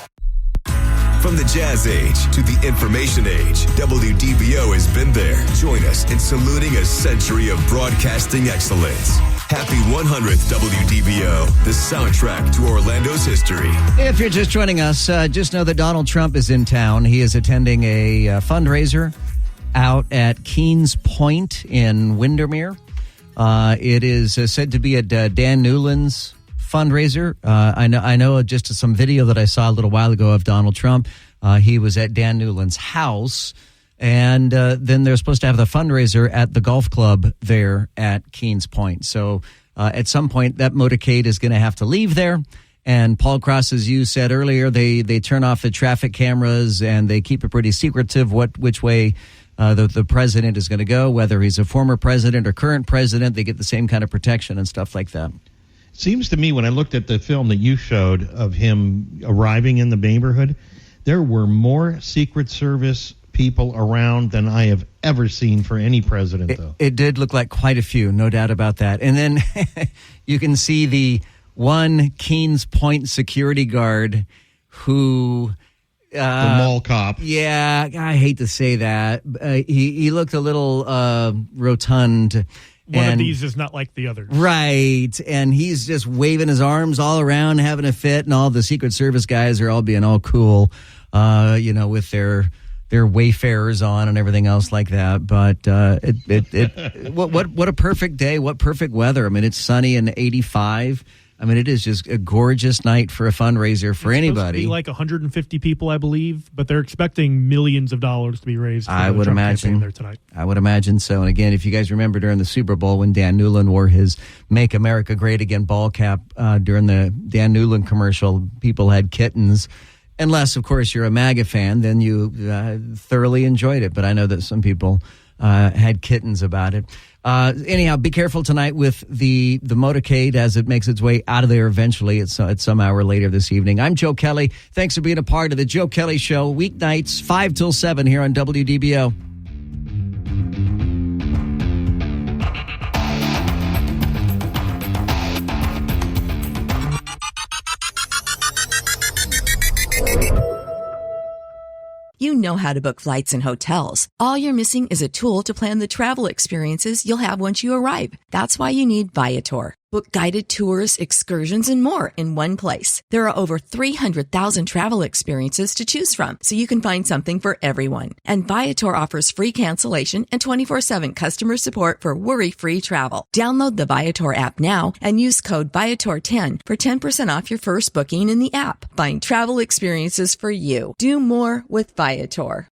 From the jazz age to the information age, WDBO has been there. Join us in saluting a century of broadcasting excellence. Happy 100th WDBO, the soundtrack to Orlando's history. If you're just joining us, just know that Donald Trump is in town. He is attending a fundraiser out at Keens Point in Windermere. It is said to be at Dan Newland's fundraiser. I know just some video that I saw a little while ago of Donald Trump. He was at Dan Newland's house. And then they're supposed to have the fundraiser at the golf club there at Keens Point. So at some point, that motorcade is going to have to leave there. And Paul Cross, as you said earlier, they turn off the traffic cameras and they keep it pretty secretive which way the president is going to go, whether he's a former president or current president. They get the same kind of protection and stuff like that. Seems to me when I looked at the film that you showed of him arriving in the neighborhood, there were more Secret Service people around than I have ever seen for any president, though. It did look like quite a few, no doubt about that. And then you can see the one Keens Point security guard who... the mall cop. Yeah, I hate to say that. He looked a little rotund. One of these is not like the others. Right. And he's just waving his arms all around, having a fit, and all the Secret Service guys are all being all cool, with their Wayfarers on and everything else like that. But what a perfect day. What perfect weather. I mean, it's sunny and 85. I mean, it is just a gorgeous night for a fundraiser for anybody. Supposed to be like 150 people, I believe, but they're expecting millions of dollars to be raised for the Trump campaign there tonight. I would imagine so. And again, if you guys remember during the Super Bowl when Dan Newland wore his Make America Great Again ball cap during the Dan Newland commercial, people had kittens. Unless, of course, you're a MAGA fan, then you thoroughly enjoyed it. But I know that some people had kittens about it. Anyhow, be careful tonight with the motorcade as it makes its way out of there eventually at some hour later this evening. I'm Joe Kelley. Thanks for being a part of the Joe Kelley Show, weeknights 5 till 7 here on WDBO. You know how to book flights and hotels. All you're missing is a tool to plan the travel experiences you'll have once you arrive. That's why you need Viator. Book guided tours, excursions, and more in one place. There are over 300,000 travel experiences to choose from, so you can find something for everyone. And Viator offers free cancellation and 24/7 customer support for worry-free travel. Download the Viator app now and use code Viator10 for 10% off your first booking in the app. Find travel experiences for you. Do more with Viator.